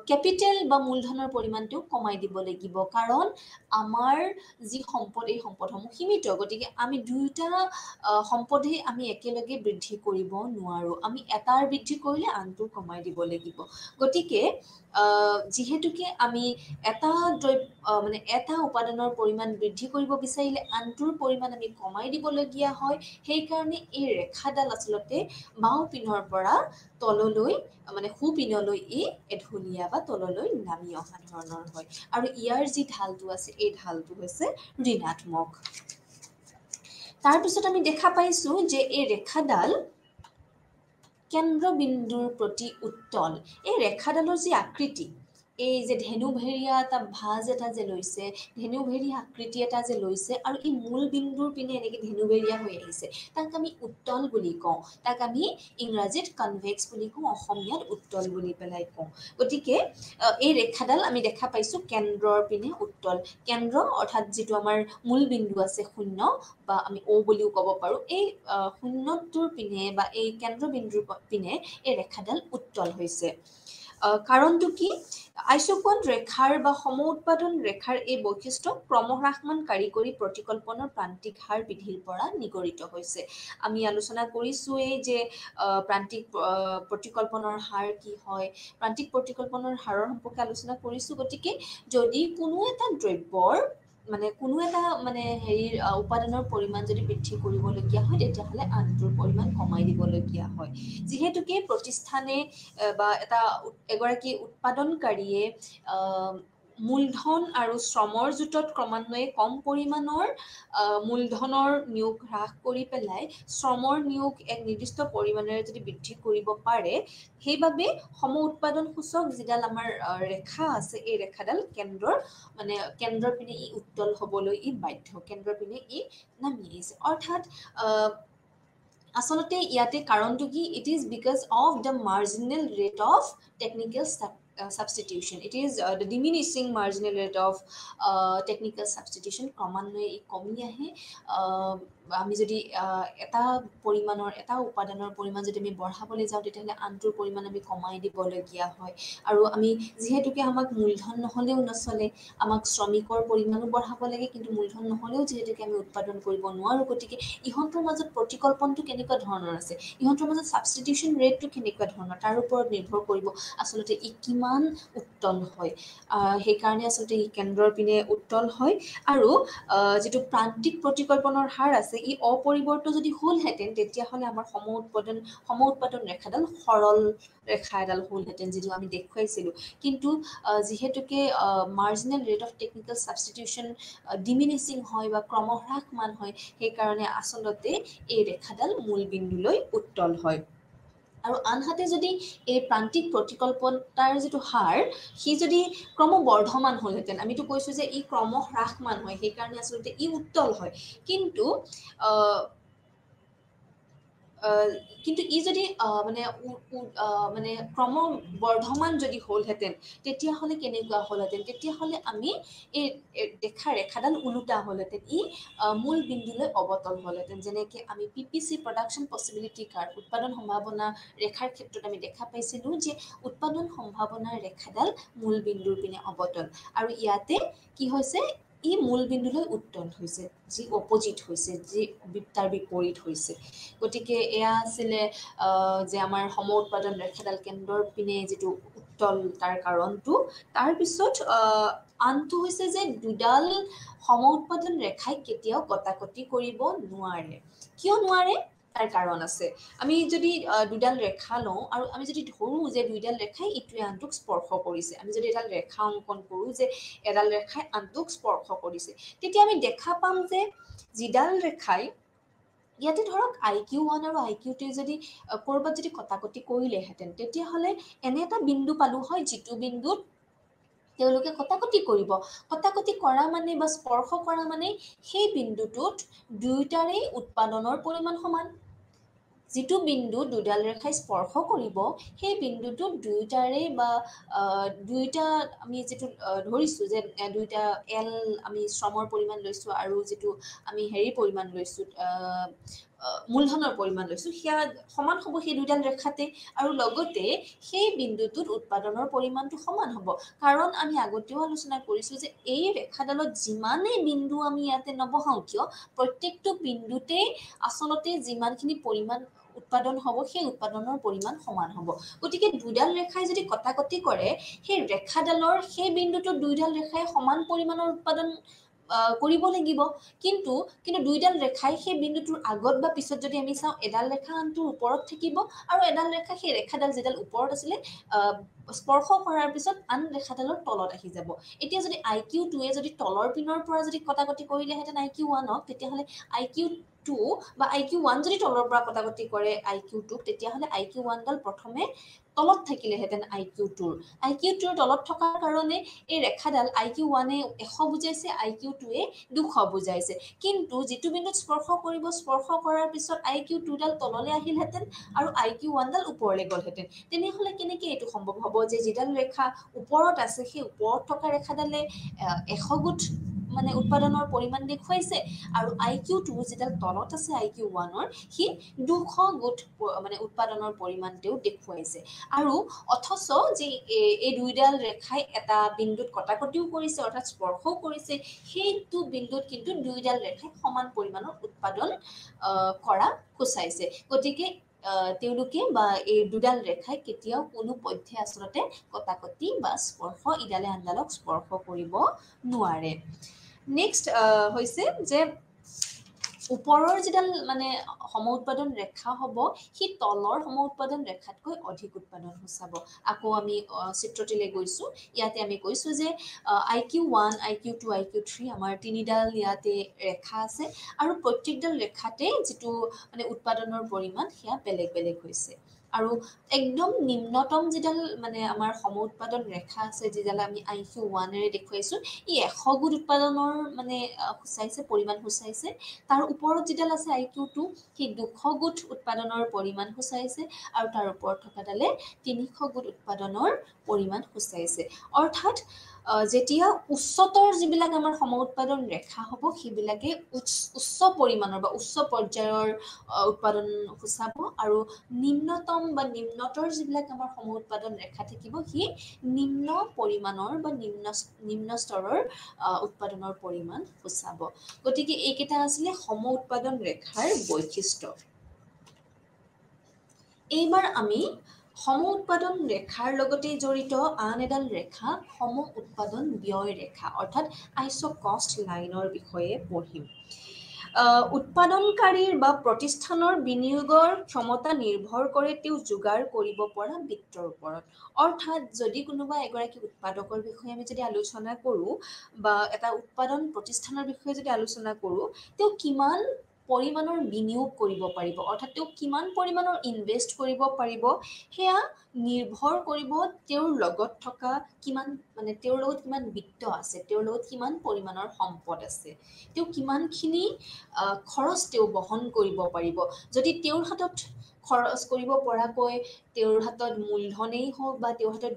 কেপিটেল বা মূলধনৰ পৰিমাণ তেওঁ কমাই দিব লাগিব কাৰণ আমাৰ যি সম্পদ এই সম্পদসমূহ সীমিত গতিকে আমি দুয়োটা সম্পদেই আমি একেলগে বৃদ্ধি কৰিব নোৱাৰো আমি এটাৰ বৃদ্ধি কৰিলে আনটো কমাই দিব লাগিব গতিকে যিহেতুকে আমি মানে এটা উপাদানৰ পৰিমাণ বৃদ্ধি কৰিব বিচাৰিলে আনটোৰ পৰিমাণ আমি কমাই দিবলগীয়া হয় সেইকাৰণে এই ৰেখাডাল আচলতে বাওঁ পিনৰ পৰা তললৈ মানে সোঁ পিনলৈ ই এঢলীয়া বা তললৈ নামি অহা ধৰণৰ হয় আৰু ইয়াৰ যি ঢালটো আছে এই ঢালটো হৈছে ঋণাত্মক তাৰপিছত আমি দেখা পাইছো যে এই ৰেখাডাল কেন্দ্ৰবিন্দুৰ প্ৰতি উত্তল এই ৰেখাডালৰ যি আকৃতি এই যে ধেনুভেৰিয়া এটা ভাঁজ এটা যে লৈছে ধেনুভেৰিয়া আকৃতি এটা যে লৈছে আৰু এই মূল বিন্দুৰ পিনে এনেকে ধেনুভেৰিয়া হৈ আহিছে তাক আমি উত্তল বুলি কওঁ তাক আমি ইংৰাজীত কনভেক্স বুলি কওঁ অসমীয়াত উত্তল বুলি পেলাই কওঁ গতিকে এই ৰেখাডাল আমি দেখা পাইছো কেন্দ্ৰৰ পিনে উত্তল কেন্দ্ৰ অৰ্থাৎ যেটো আমাৰ মূল বিন্দু আছে শূন্য বা আমি ও বুলিও ক'ব পাৰো এই শূন্যটোৰ পিনে বা এই কেন্দ্ৰবিন্দুৰ পিনে এই ৰেখাডাল উত্তল হৈছে কাৰণটো কি আইসোকোণ ৰেখাৰ বা সম উৎপাদন ৰেখাৰ এই বৈশিষ্ট্য ক্ৰমহ্ৰাসমান কাৰিকৰী প্ৰতিকল্পনৰ প্ৰান্তিক হাৰ বিধিৰ পৰা নিগৰিত হৈছে আমি আলোচনা কৰিছোৱেই যে প্ৰান্তিক প্ৰতিকল্পনৰ হাৰ কি হয় প্ৰান্তিক প্ৰতিকল্পনৰ হাৰৰ সম্পৰ্কে আলোচনা কৰিছো গতিকে যদি কোনো এটা দ্ৰব্যৰ মানে কোনো এটা মানে হেৰিৰ উপাদানৰ পৰিমাণ যদি বৃদ্ধি কৰিবলগীয়া হয় তেতিয়াহ'লে আনটোৰ পৰিমাণ কমাই দিবলগীয়া হয় যিহেতুকে প্ৰতিষ্ঠানে বা এগৰাকী উৎপাদনকাৰীয়ে মূলধন আৰু শ্ৰমৰ জোটত ক্ৰমান্বয়ে কম পৰিমাণৰ মূলধনৰ নিয়োগ হ্ৰাস কৰি পেলাই শ্ৰমৰ নিয়োগ এক নিৰ্দিষ্ট পৰিমাণেৰে যদি বৃদ্ধি কৰিব পাৰে সেইবাবে সম উৎপাদন সূচক যিডাল আমাৰ ৰেখা আছে এই ৰেখাডাল কেন্দ্ৰৰ পিনে ই উত্তল হ'বলৈ ই বাধ্য কেন্দ্ৰৰ পিনে ই নামি আহিছে অৰ্থাৎ আচলতে ইয়াতে কাৰণটো কি it is because of the marginal rate of technical substitution. It is the diminishing marginal rate of technical substitution. ক্ৰমান্বয়ে ই কমি আহে আমি যদি এটা পৰিমাণৰ এটা উপাদানৰ পৰিমাণ যদি আমি বঢ়াবলৈ যাওঁ তেতিয়াহ'লে আনটোৰ পৰিমাণ আমি কমাই দিবলগীয়া হয় আৰু আমি যিহেতুকে আমাক মূলধন নহ'লেও নচলে আমাক শ্ৰমিকৰ পৰিমাণো বঢ়াব লাগে কিন্তু মূলধন নহ'লেও যিহেতুকে আমি উৎপাদন কৰিব নোৱাৰোঁ গতিকে ইহঁতৰ মাজত প্ৰতিকল্পনটো কেনেকুৱা ধৰণৰ আছে ইহঁতৰ মাজত ছাবষ্টিটিউশ্যন ৰেটটো কেনেকুৱা ধৰণৰ তাৰ ওপৰত নিৰ্ভৰ কৰিব আচলতে ই কিমান উত্তল হয় সেইকাৰণে আচলতে ই কেন্দ্ৰৰ পিনে উত্তল হয় আৰু যিটো প্ৰান্তিক প্ৰতিকল্পনৰ হাৰ আছে ই অপৰিৱৰ্তিত যদি হ'লহেঁতেন তেতিয়াহ'লে আমাৰ সম উৎপাদন ৰেখাডাল সৰল ৰেখা এডাল হ'লহেঁতেন যিটো আমি দেখুৱাইছিলোঁ কিন্তু যিহেতুকে marginal rate of technical substitution diminishing হয় বা ক্ৰমহ্ৰাসমান হয় সেইকাৰণে আচলতে এই ৰেখাডাল মূল বিন্দুলৈ উত্তল হয় আৰু আনহাতে যদি এই প্ৰান্তিক প্ৰতিকল্পতাৰ যিটো হাৰ সি যদি ক্ৰমবৰ্ধমান হ'লহেঁতেন আমিতো কৈছোঁ যে ই ক্ৰমহ্ৰাসমান হয় সেইকাৰণে আচলতে ই উত্তল হয় কিন্তু কিন্তু ই যদি মানে ক্ৰমবৰ্ধমান যদি হ'লহেঁতেন তেতিয়াহ'লে কেনেকুৱা হ'লহেঁতেন তেতিয়াহ'লে আমি এই ৰেখাডাল ওলোটা হ'লহেঁতেন ই মূল বিন্দুলৈ অৱতল হ'লহেঁতেন যেনেকৈ আমি PPC প্ৰডাকশ্যন পচিবিলিটি কাৰ্ভ উৎপাদন সম্ভাৱনা ৰেখাৰ ক্ষেত্ৰত আমি দেখা পাইছিলোঁ যে উৎপাদন সম্ভাৱনাৰ ৰেখাডাল মূল বিন্দুৰ পিনে অৱতল আৰু ইয়াতে কি হৈছে ই মূল বিন্দুলৈ উত্তল হৈছে যি অপজিট হৈছে যি তাৰ বিপৰীত হৈছে গতিকে এয়া আছিলে যে আমাৰ সম উৎপাদন ৰেখাডাল কেন্দ্ৰৰ পিনে যিটো উত্তল তাৰ কাৰণটো তাৰপিছত আনটো হৈছে যে দুডাল সম উৎপাদন ৰেখাই কেতিয়াও কটাকটি কৰিব নোৱাৰে কিয় নোৱাৰে তাৰ কাৰণ আছে আমি যদি দুডাল ৰেখা লওঁ আৰু আমি যদি ধৰোঁ যে দুইডাল ৰেখাই ইটোৱে আনটোক স্পৰ্শ কৰিছে আমি যদি এডাল ৰেখা অংকন কৰোঁ যে এডাল ৰেখাই আনটোক স্পৰ্শ কৰিছে তেতিয়া আমি দেখা পাম যে যিডাল ৰেখাই ইয়াতে ধৰক IQ1 আৰু IQ2 যদি ক'ৰবাত যদি কটাকটি কৰিলেহেঁতেন তেতিয়াহ'লে এনে এটা বিন্দু পালোঁ হয় যিটো বিন্দুত তেওঁলোকে কটাকটি কৰিব কটাকটি কৰা মানে বা স্পৰ্শ কৰা মানে সেই বিন্দুটোত দুয়োটাৰে উৎপাদনৰ পৰিমাণ সমান যিটো বিন্দু দুডাল ৰেখাই স্পৰ্শ কৰিব সেই বিন্দুটোত দুয়োটাৰে বা দুয়োটা আমি যিটো ধৰিছোঁ যে দুয়োটা L আমি শ্ৰমৰ পৰিমাণ লৈছোঁ আৰু যিটো আমি পৰিমাণ লৈছোঁ মূলধনৰ পৰিমাণ লৈছোঁ সেয়া সমান হ'ব সেই দুডাল ৰেখাতে আৰু লগতে সেই বিন্দুটোত উৎপাদনৰ পৰিমাণটো সমান হ'ব কাৰণ আমি আগতেও আলোচনা কৰিছোঁ যে এই ৰেখাডালত যিমানেই বিন্দু আমি ইয়াতে নবহাওঁ কিয় প্ৰত্যেকটো বিন্দুতে আচলতে যিমানখিনি পৰিমাণ উৎপাদন হ'ব সেই উৎপাদনৰ পৰিমাণ সমান হ'ব গতিকে দুডাল ৰেখাই যদি কটাকটি কৰে সেই ৰেখাডালৰ সেই বিন্দুটোত দুইডাল ৰেখাই সমান পৰিমাণৰ উৎপাদন কৰিব লাগিব কিন্তু দুইডাল ৰেখাই সেই বিন্দুটোৰ আগত বা পিছত যদি আমি চাওঁ এডাল ৰেখা আনটোৰ ওপৰত থাকিব আৰু এডাল ৰেখা সেই ৰেখাডাল যিডাল ওপৰত আছিলে স্পৰ্শ কৰাৰ পিছত আন ৰেখাডালৰ তলত আহি যাব এতিয়া যদি IQ2 যদি তলৰ পিনৰ পৰা যদি কটাকটি কৰিলেহেঁতেন IQ1ক তেতিয়াহ'লে IQ2 বা IQ1 যদি তলৰ পৰা কটাকটি কৰে IQ2ক তেতিয়াহ'লে IQ1ডাল প্ৰথমে তলত থাকিলেহেঁতেন IQ2ৰ তলত থকাৰ কাৰণে এই ৰেখাডাল IQ1এ 100 বুজাইছে IQ2এ 200 বুজাইছে কিন্তু যিটো বিন্দুত স্পৰ্শ কৰিব স্পৰ্শ কৰাৰ পিছত IQ2ডাল তললৈ আহিলহেঁতেন আৰু IQ1ডাল ওপৰলৈ গ'লহেঁতেন তেনেহ'লে কেনেকৈ এইটো সম্ভৱ হ'ব যে যিডাল ৰেখা ওপৰত আছে সেই ওপৰত থকা ৰেখাডালে 100 গুণ মানে উৎপাদনৰ পৰিমাণ দেখুৱাইছে আৰু IQ2 যিডাল তলত আছে IQ1ৰ সি 200 গুণ মানে উৎপাদনৰ পৰিমাণতেও দেখুৱাইছে আৰু অথচ যে এই দুইডাল ৰেখাই এটা বিন্দুত কটাকটিও কৰিছে অৰ্থাৎ স্পৰ্শও কৰিছে সেইটো বিন্দুত কিন্তু দুইডাল ৰেখাই সমান পৰিমাণৰ উৎপাদন কৰা সূচাইছে গতিকে তেওঁলোকে বা এই দুডাল ৰেখাই কেতিয়াও কোনো পধ্যে আচলতে কটাকটি বা স্পৰ্শ ইডালে আনডালক স্পৰ্শ কৰিব নোৱাৰে নেক্সট হৈছে যে ওপৰৰ যিডাল মানে সম উৎপাদন ৰেখা হ'ব সি তলৰ সম উৎপাদন ৰেখাতকৈ অধিক উৎপাদন সূচাব আকৌ আমি চিত্ৰটিলৈ গৈছোঁ ইয়াতে আমি কৈছোঁ যে IQ1 IQ2 IQ3 আমাৰ তিনিডাল ইয়াতে ৰেখা আছে আৰু প্ৰত্যেকডাল ৰেখাতে যিটো মানে উৎপাদনৰ পৰিমাণ সেয়া বেলেগ বেলেগ হৈছে আৰু একদম নিম্নতম যিডাল মানে আমাৰ সম উৎপাদন ৰেখা আছে যিডাল আমি IQ 1 দেখুৱাইছোঁ ই 100 গুণ উৎপাদনৰ মানে সূচাইছে পৰিমাণ সূচাইছে তাৰ ওপৰত যিডাল আছে IQ 2 সেই 200 গুণ উৎপাদনৰ পৰিমাণ সূচাইছে আৰু তাৰ ওপৰত থকাডালে 300 গুণ উৎপাদনৰ পৰিমাণ সূচাইছে অৰ্থাৎ যেতিয়া উচ্চতৰ যিবিলাক আমাৰ সম উৎপাদন ৰেখা হ'ব সেইবিলাকে উচ্চ পৰিমাণৰ বা উচ্চ পৰ্যায়ৰ উৎপাদন সূচাব আৰু নিম্নতম বা নিম্নতৰ যিবিলাক আমাৰ সম উৎপাদন ৰেখা থাকিব সি নিম্ন পৰিমাণৰ বা নিম্ন স্তৰৰ উৎপাদনৰ পৰিমাণ সূচাব গতিকে এইকেইটা আছিলে সম উৎপাদন ৰেখাৰ বৈশিষ্ট্য এইবাৰ আমি সম উৎপাদন ৰেখাৰ লগতে জড়িত আন এডাল ৰেখা সম উৎপাদন ব্যয় ৰেখা অৰ্থাৎ আইচ' কষ্ট লাইনৰ বিষয়ে পঢ়িম উৎপাদনকাৰীৰ বা প্ৰতিষ্ঠানৰ বিনিয়োগৰ ক্ষমতা নিৰ্ভৰ কৰে তেওঁ যোগাৰ কৰিব পৰা বিত্তৰ ওপৰত অৰ্থাৎ যদি কোনোবা এগৰাকী উৎপাদকৰ বিষয়ে আমি যদি আলোচনা কৰোঁ বা এটা উৎপাদন প্ৰতিষ্ঠানৰ বিষয়ে যদি আলোচনা কৰোঁ তেওঁ কিমান পৰিমাণৰ বিনিয়োগ কৰিব পাৰিব অৰ্থাৎ তেওঁ কিমান পৰিমাণৰ ইনভেষ্ট কৰিব পাৰিব সেয়া নিৰ্ভৰ কৰিব তেওঁৰ লগত থকা কিমান মানে তেওঁৰ লগত কিমান বিত্ত আছে তেওঁৰ লগত কিমান পৰিমাণৰ সম্পদ আছে তেওঁ কিমানখিনি খৰচ তেওঁ বহন কৰিব পাৰিব যদি তেওঁৰ হাতত খৰচ কৰিব পৰাকৈ তেওঁৰ হাতত মূলধনেই হওক বা তেওঁৰ হাতত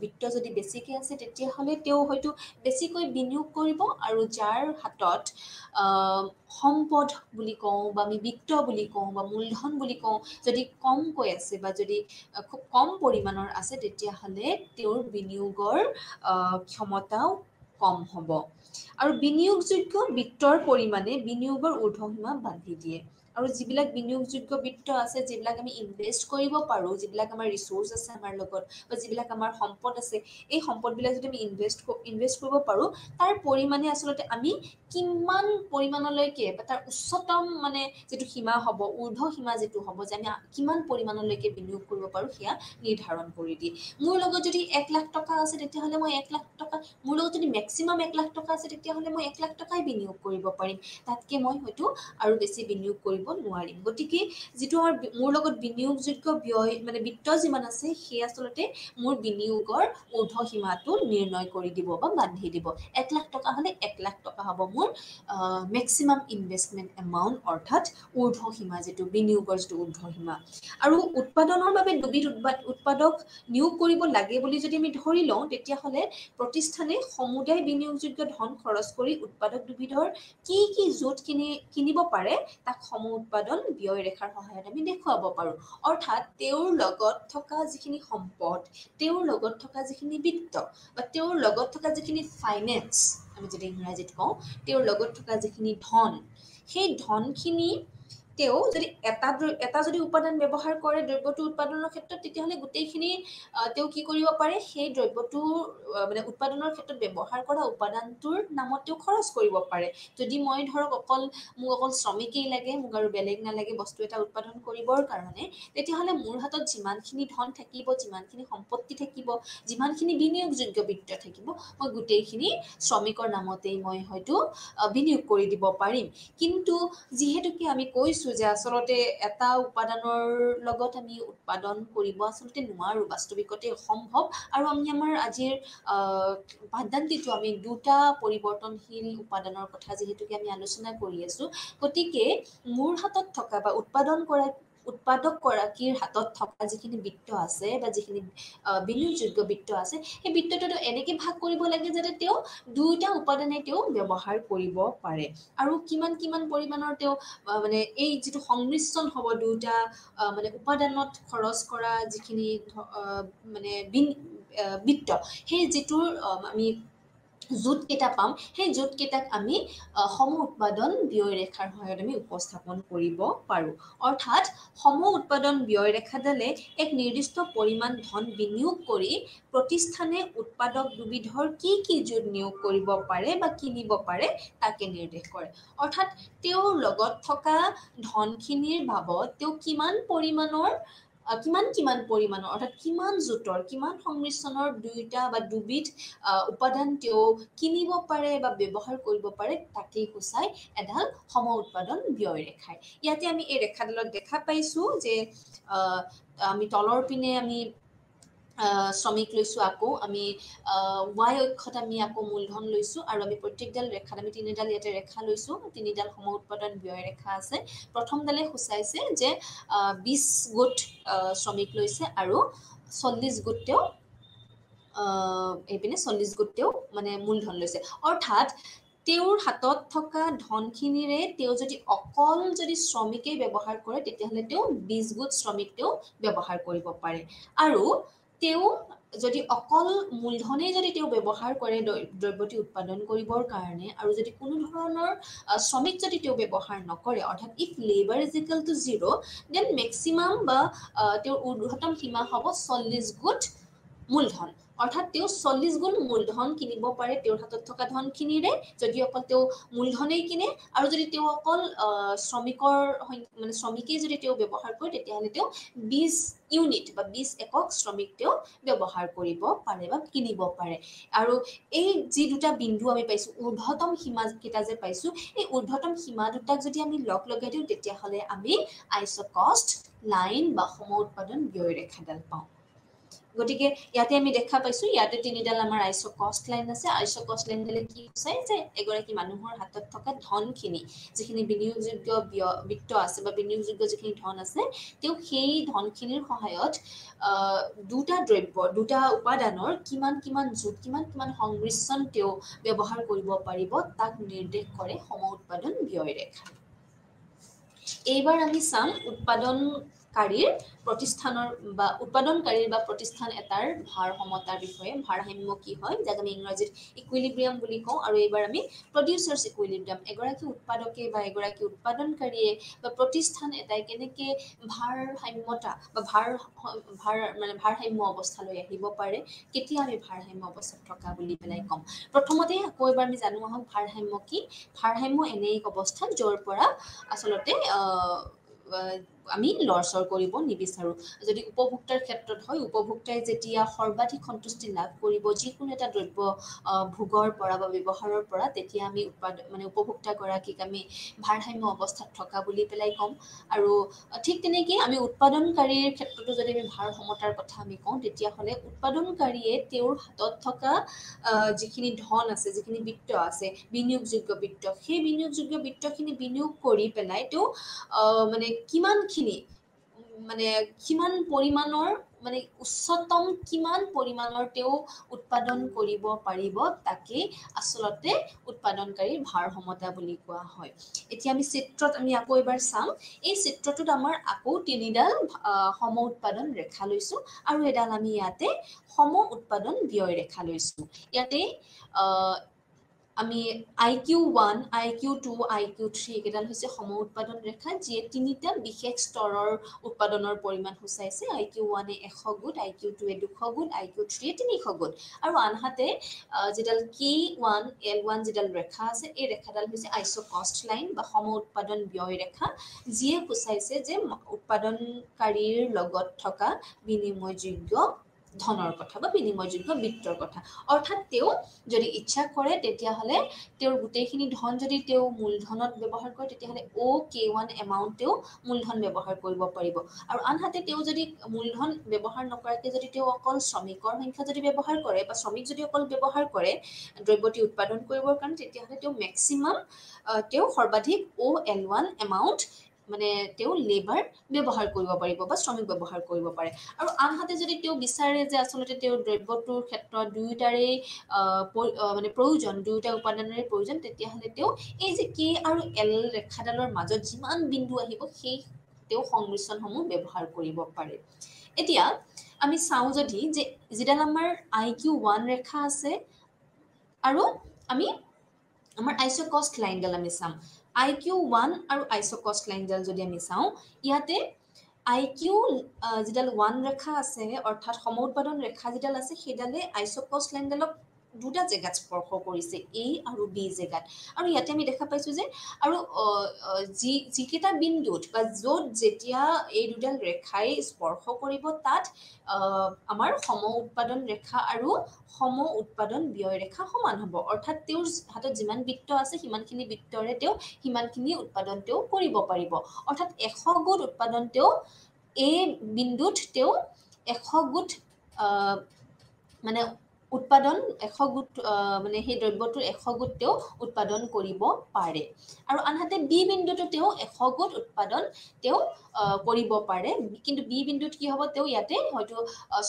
বিত্ত যদি বেছিকৈ আছে তেতিয়াহ'লে তেওঁ হয়তো বেছিকৈ বিনিয়োগ কৰিব আৰু যাৰ হাতত সম্পদ বুলি কওঁ বা আমি বিত্ত বুলি কওঁ বা মূলধন বুলি কওঁ যদি কমকৈ আছে বা যদি খুব কম পৰিমাণৰ আছে তেতিয়াহ'লে তেওঁৰ বিনিয়োগৰ ক্ষমতাও কম হ'ব আৰু বিনিয়োগযোগ্য বিত্তৰ পৰিমাণে বিনিয়োগৰ ঊৰ্ধ্বসীমা বান্ধি দিয়ে আৰু যিবিলাক বিনিয়োগযোগ্য বিত্ত আছে যিবিলাক আমি ইনভেষ্ট কৰিব পাৰোঁ যিবিলাক আমাৰ ৰিচোৰ্চ আছে আমাৰ লগত বা যিবিলাক আমাৰ সম্পদ আছে এই সম্পদবিলাক যদি আমি ইনভেষ্ট কৰিব পাৰোঁ তাৰ পৰিমাণে আচলতে আমি কিমান পৰিমাণলৈকে বা তাৰ উচ্চতম মানে যিটো সীমা হ'ব ঊৰ্ধ্ব সীমা যিটো হ'ব যে আমি কিমান পৰিমাণলৈকে বিনিয়োগ কৰিব পাৰোঁ সেয়া নিৰ্ধাৰণ কৰি দিয়ে মোৰ লগত যদি 1 লাখ টকা আছে তেতিয়াহ'লে মই 1 লাখ টকা মোৰ লগত যদি মেক্সিমাম 1 লাখ টকা আছে তেতিয়াহ'লে মই 1 লাখ টকাই বিনিয়োগ কৰিব পাৰিম তাতকৈ মই হয়তো আৰু বেছি বিনিয়োগ কৰিব নোৱাৰিম গতিকে যিটো আমাৰ মোৰ লগত বিনিয়োগযোগ্য ব্যয় মানে বিত্ত যিমান আছে সেই আচলতে মোৰ বিনিয়োগৰ ঊৰ্ধ্ব সীমাটো নিৰ্ণয় কৰি দিব বা বান্ধি দিব 1 লাখ টকা হ'লে 1 লাখ টকা হ'ব মোৰ মেক্সিমাম ইনভেষ্টমেণ্ট এমাউণ্ট অৰ্থাৎ ঊৰ্ধ্ব সীমা যিটো বিনিয়োগৰ যিটো ঊৰ্ধ্ব সীমা আৰু উৎপাদনৰ বাবে দুবিধ উৎপাদক নিয়োগ কৰিব লাগে বুলি যদি আমি ধৰি লওঁ তেতিয়াহ'লে প্ৰতিষ্ঠানে সমুদায় বিনিয়োগযোগ্য ধন খৰচ কৰি উৎপাদক দুবিধৰ কি কি জোঁট কিনিব পাৰে তাক সম উৎপাদন ব্যয় ৰেখাৰ সহায়ত আমি দেখুৱাব পাৰোঁ অৰ্থাৎ তেওঁৰ লগত থকা যিখিনি সম্পদ তেওঁৰ লগত থকা যিখিনি বিত্ত বা তেওঁৰ লগত থকা যিখিনি ফাইনেন্স আমি যদি ইংৰাজীত কওঁ তেওঁৰ লগত থকা যিখিনি ধন সেই ধনখিনি তেওঁ যদি এটা যদি উপাদান ব্যৱহাৰ কৰে দ্ৰব্যটো উৎপাদনৰ ক্ষেত্ৰত তেতিয়াহ'লে গোটেইখিনি তেওঁ কি কৰিব পাৰে সেই দ্ৰব্যটো মানে উৎপাদনৰ ক্ষেত্ৰত ব্যৱহাৰ কৰা উপাদানটোৰ নামত তেওঁ খৰচ কৰিব পাৰে যদি মই ধৰক মোক অকল শ্ৰমিকেই লাগে মোক আৰু বেলেগ নালাগে বস্তু এটা উৎপাদন কৰিবৰ কাৰণে তেতিয়াহ'লে মোৰ হাতত যিমানখিনি ধন থাকিব যিমানখিনি সম্পত্তি থাকিব যিমানখিনি বিনিয়োগযোগ্য বিত্ত থাকিব মই গোটেইখিনি শ্ৰমিকৰ নামতেই মই হয়তো বিনিয়োগ কৰি দিব পাৰিম কিন্তু যিহেতুকে আমি কৈছোঁ যে আচলতে এটা উপাদানৰ লগত আমি উৎপাদন কৰিব আচলতে নোৱাৰোঁ বাস্তৱিকতে অসম্ভৱ আৰু আমি আমাৰ আজিৰ পাঠদানটিতো আমি দুটা পৰিৱৰ্তনশীল উপাদানৰ কথা যিহেতুকে আমি আলোচনা কৰি আছোঁ গতিকে মোৰ হাতত থকা বা উৎপাদক গৰাকীৰ হাতত থকা যিখিনি বিত্ত আছে বা যিখিনি বিনিয়োগযোগ্য বিত্ত আছে সেই বিত্তটো এনেকৈ ভাগ কৰিব লাগে যাতে তেওঁ দুয়োটা উপাদানে তেওঁ ব্যৱহাৰ কৰিব পাৰে আৰু কিমান পৰিমাণৰ তেওঁ মানে এই যিটো সংমিশ্ৰণ হ'ব দুয়োটা মানে উপাদানত খৰচ কৰা যিখিনি মানে বিত্ত সেই যিটোৰ আমি জোঁটকেইটা পাম সেই জোঁটকেইটাক আমি সম উৎপাদন ব্যয় ৰেখাৰ সহায়ত আমি উপস্থাপন কৰিব পাৰোঁ অৰ্থাৎ সম উৎপাদন ব্যয় ৰেখাডালে এক নিৰ্দিষ্ট পৰিমাণ ধন বিনিয়োগ কৰি প্ৰতিষ্ঠানে উৎপাদক দুবিধৰ কি জোঁট নিয়োগ কৰিব পাৰে বা কিনিব পাৰে তাকে নিৰ্দেশ কৰে অৰ্থাৎ তেওঁৰ লগত থকা ধনখিনিৰ বাবদ তেওঁ কিমান পৰিমাণৰ অৰ্থাৎ কিমান জোঁটৰ কিমান সংমিশ্ৰণৰ দুয়োটা বা দুবিধ উপাদান তেওঁ কিনিব পাৰে বা ব্যৱহাৰ কৰিব পাৰে তাকেই সূচাই এডাল সম উৎপাদন ব্যয় ৰেখাই ইয়াতে আমি এই ৰেখাডালত দেখা পাইছোঁ যে আমি তলৰ পিনে আমি শ্ৰমিক লৈছোঁ, আকৌ আমি y অক্ষত আমি আকৌ মূলধন লৈছোঁ, আৰু আমি প্ৰত্যেকডাল ৰেখাত আমি তিনিডাল ইয়াতে ৰেখা লৈছোঁ, তিনিডাল সম উৎপাদন ব্যয় ৰেখা আছে। প্ৰথমডালে সূচাইছে যে 20 গোট শ্ৰমিক লৈছে আৰু 40 গোট তেওঁ এইপিনে 40 গোট তেওঁ মানে মূলধন লৈছে। অৰ্থাৎ তেওঁৰ হাতত থকা ধনখিনিৰে তেওঁ যদি অকল যদি শ্ৰমিকেই ব্যৱহাৰ কৰে তেতিয়াহ'লে তেওঁ 20 গোট শ্ৰমিক তেওঁ ব্যৱহাৰ কৰিব পাৰে। আৰু তেওঁ যদি অকল মূলধনেই যদি তেওঁ ব্যৱহাৰ কৰে দ্ৰব্যটি উৎপাদন কৰিবৰ কাৰণে, আৰু যদি কোনো ধৰণৰ শ্ৰমিক যদি তেওঁ ব্যৱহাৰ নকৰে, অৰ্থাৎ if labour is equal to 0, then maximum বা তেওঁৰ ঊৰ্ধ্বতম সীমা হ'ব 40 গোট মূলধন। অৰ্থাৎ তেওঁ 40 গুণ মূলধন কিনিব পাৰে তেওঁৰ হাতত থকা ধনখিনিৰে, যদি অকল তেওঁ মূলধনেই কিনে, আৰু যদি তেওঁ অকল শ্ৰমিকৰ মানে শ্ৰমিকেই যদি তেওঁ ব্যৱহাৰ কৰে তেতিয়াহ'লে তেওঁ 20 ইউনিট বা 20 একক শ্ৰমিক তেওঁ ব্যৱহাৰ কৰিব পাৰে বা কিনিব পাৰে। আৰু এই যি দুটা বিন্দু আমি পাইছোঁ, ঊৰ্ধ্বতম সীমা কেইটা যে পাইছোঁ, এই ঊৰ্ধ্বতম সীমা দুটাক যদি আমি লগ লগাই দিওঁ তেতিয়াহ'লে আমি আইচ'কষ্ট লাইন বা সম উৎপাদন ব্যয় ৰেখাডাল পাওঁ। গতিকে ইয়াতে আমি দেখা পাইছোঁ, ইয়াতে তিনিডাল আমাৰ আইচ'কষ্ট লাইন আছে। আইচ'কষ্ট লাইনডালে কি সূচায় যে এগৰাকী মানুহৰ হাতত থকা ধনখিনি, যিখিনি বিনিয়োগযোগ্য বিত্ত আছে বা বিনিয়োগযোগ্য যিখিনি ধন আছে, তেওঁ সেই ধনখিনিৰ সহায়ত দুটা দ্ৰব্য, দুটা উপাদানৰ কিমান কিমান জোট, কিমান কিমান সংমিশ্ৰণ তেওঁ ব্যৱহাৰ কৰিব পাৰিব, তাক নিৰ্দেশ কৰে সম উৎপাদন ব্যয় ৰেখা। এইবাৰ আমি চাম উৎপাদনকাৰীৰ প্ৰতিষ্ঠানৰ বা উৎপাদনকাৰীৰ বা প্ৰতিষ্ঠান এটাৰ ভাৰসমতাৰ বিষয়ে। ভাৰসাম্য কি হয়, যাক আমি ইংৰাজীত ইকুইলিব্ৰিয়াম বুলি কওঁ। আৰু এইবাৰ আমি প্ৰডিউচাৰ্ছ ইকুইলিব্ৰিয়াম, এগৰাকী উৎপাদকে বা এগৰাকী উৎপাদনকাৰীয়ে বা প্ৰতিষ্ঠান এটাই কেনেকৈ ভাৰসাম্যতা বা ভাৰসাম্য অৱস্থালৈ আহিব পাৰে, কেতিয়া আমি ভাৰসাম্য অৱস্থাত থকা বুলি পেলাই ক'ম। প্ৰথমতে আকৌ এবাৰ আমি জানো আহক ভাৰসাম্য কি। ভাৰসাম্য এনে এক অৱস্থাত য'ৰ পৰা আচলতে আমি লৰচৰ কৰিব নিবিচাৰোঁ। যদি উপভোক্তাৰ ক্ষেত্ৰত হয়, উপভোক্তাই যেতিয়া সৰ্বাধিক সন্তুষ্টি লাভ কৰিব যিকোনো এটা দ্ৰব্য ভোগৰ পৰা বা ব্যৱহাৰৰ পৰা, তেতিয়া আমি উপভোক্তাগৰাকীক আমি ভাৰসাম্য অৱস্থাত থকা বুলি পেলাই ক'ম। আৰু ঠিক তেনেকৈ আমি উৎপাদনকাৰীৰ ক্ষেত্ৰতো যদি আমি ভাৰসমতাৰ কথা আমি কওঁ, তেতিয়াহ'লে উৎপাদনকাৰীয়ে তেওঁৰ হাতত থকা যিখিনি ধন আছে, যিখিনি বিত্ত আছে, বিনিয়োগযোগ্য বিত্ত, সেই বিনিয়োগযোগ্য বিত্তখিনি বিনিয়োগ কৰি পেলাই তেওঁ মানে কিমানখিনি, মানে কিমান পৰিমাণৰ, মানে উচ্চতম কিমান পৰিমাণৰ তেওঁ উৎপাদন কৰিব পাৰিব, তাকেই আচলতে উৎপাদনকাৰীৰ ভাৰসমতা বুলি কোৱা হয়। এতিয়া আমি চিত্ৰত আমি আকৌ এবাৰ চাম। এই চিত্ৰটোত আমাৰ আকৌ তিনিডাল সম উৎপাদন ৰেখা লৈছোঁ, আৰু এডাল আমি ইয়াতে সম উৎপাদন ব্যয় ৰেখা লৈছোঁ। ইয়াতে আমি IQ1, IQ2, IQ3 এইকেইডাল হৈছে সম উৎপাদন ৰেখা, যিয়ে তিনিটা বিশেষ স্তৰৰ উৎপাদনৰ পৰিমাণ সূচাইছে। IQ1 100 গোট, IQ2 200 গোট, IQ3 300 গোট। আৰু আনহাতে যিডাল K1, L1 যিডাল ৰেখা আছে, এই ৰেখাডাল হৈছে আইচ'কষ্ট লাইন বা সম উৎপাদন ব্যয় ৰেখা, যিয়ে সূচাইছে যে উৎপাদনকাৰীৰ লগত থকা বিনিময়যোগ্য ধনৰ কথা বা বিনিময়যোগ্য বিত্তৰ কথা। অৰ্থাৎ তেওঁ যদি ইচ্ছা কৰে তেতিয়াহ'লে তেওঁৰ গোটেইখিনি ধন যদি তেওঁ মূলধনত ব্যৱহাৰ কৰে, তেতিয়াহ'লে K1 এমাউণ্ট তেওঁ মূলধন ব্যৱহাৰ কৰিব পাৰিব। আৰু আনহাতে তেওঁ যদি মূলধন ব্যৱহাৰ নকৰাকৈ যদি তেওঁ অকল শ্ৰমিকৰ সংখ্যা যদি ব্যৱহাৰ কৰে, বা শ্ৰমিক যদি অকল ব্যৱহাৰ কৰে দ্ৰব্যটি উৎপাদন কৰিবৰ কাৰণে, তেতিয়াহ'লে তেওঁ মেক্সিমাম তেওঁ সৰ্বাধিক OL1 এমাউণ্ট মানে তেওঁ লেবাৰ ব্যৱহাৰ কৰিব পাৰিব বা শ্ৰমিক ব্যৱহাৰ কৰিব পাৰে। আৰু আনহাতে যদি তেওঁ বিচাৰে যে আচলতে তেওঁৰ দ্ৰব্যটোৰ ক্ষেত্ৰত দুয়োটাৰেই মানে প্ৰয়োজন, দুয়োটা উপাদানৰে প্ৰয়োজন, তেতিয়াহ'লে তেওঁ এই যে K আৰু L ৰেখাডালৰ মাজত যিমান বিন্দু আহিব, সেই তেওঁ সংমিশ্ৰণসমূহ ব্যৱহাৰ কৰিব পাৰে। এতিয়া আমি চাওঁ যদি যে যিডাল আমাৰ IQ1 ৰেখা আছে, আৰু আমি আমাৰ আইচ'কষ্ট লাইনডাল আমি চাম। IQ1 আৰু আইচ'কষ্ট লাইনডাল যদি আমি চাওঁ, ইয়াতে IQ যিডাল 1 ৰেখা আছে, অৰ্থাৎ সম উৎপাদন ৰেখা যিডাল আছে, সেইডালে আইচ'কষ্ট লাইনডালক দুটা জেগাত স্পৰ্শ কৰিছে, A আৰু B জেগাত। আৰু ইয়াতে আমি দেখা পাইছোঁ যে আৰু যিকেইটা বিন্দুত বা য'ত যেতিয়া এই দুডাল ৰেখাই স্পৰ্শ কৰিব, তাত আমাৰ সম উৎপাদন ৰেখা আৰু সম উৎপাদন ব্যয় ৰেখা সমান হ'ব। অৰ্থাৎ তেওঁৰ হাতত যিমান বিত্ত আছে, সিমানখিনি বিত্তৰে তেওঁ সিমানখিনি উৎপাদন তেওঁ কৰিব পাৰিব। অৰ্থাৎ 100 গোট উৎপাদন তেওঁ এই বিন্দুত তেওঁ 100 গুণ মানে উৎপাদন 100 গুণ মানে সেই দ্ৰব্যটোৰ 100 গুণ তেওঁ উৎপাদন কৰিব পাৰে আৰু আনহাতে বি বিন্দুটো তেওঁ 100 গুণ উৎপাদন তেওঁ কৰিব পাৰে কিন্তু বি বিন্দুত কি হ'ব তেওঁ ইয়াতে হয়তো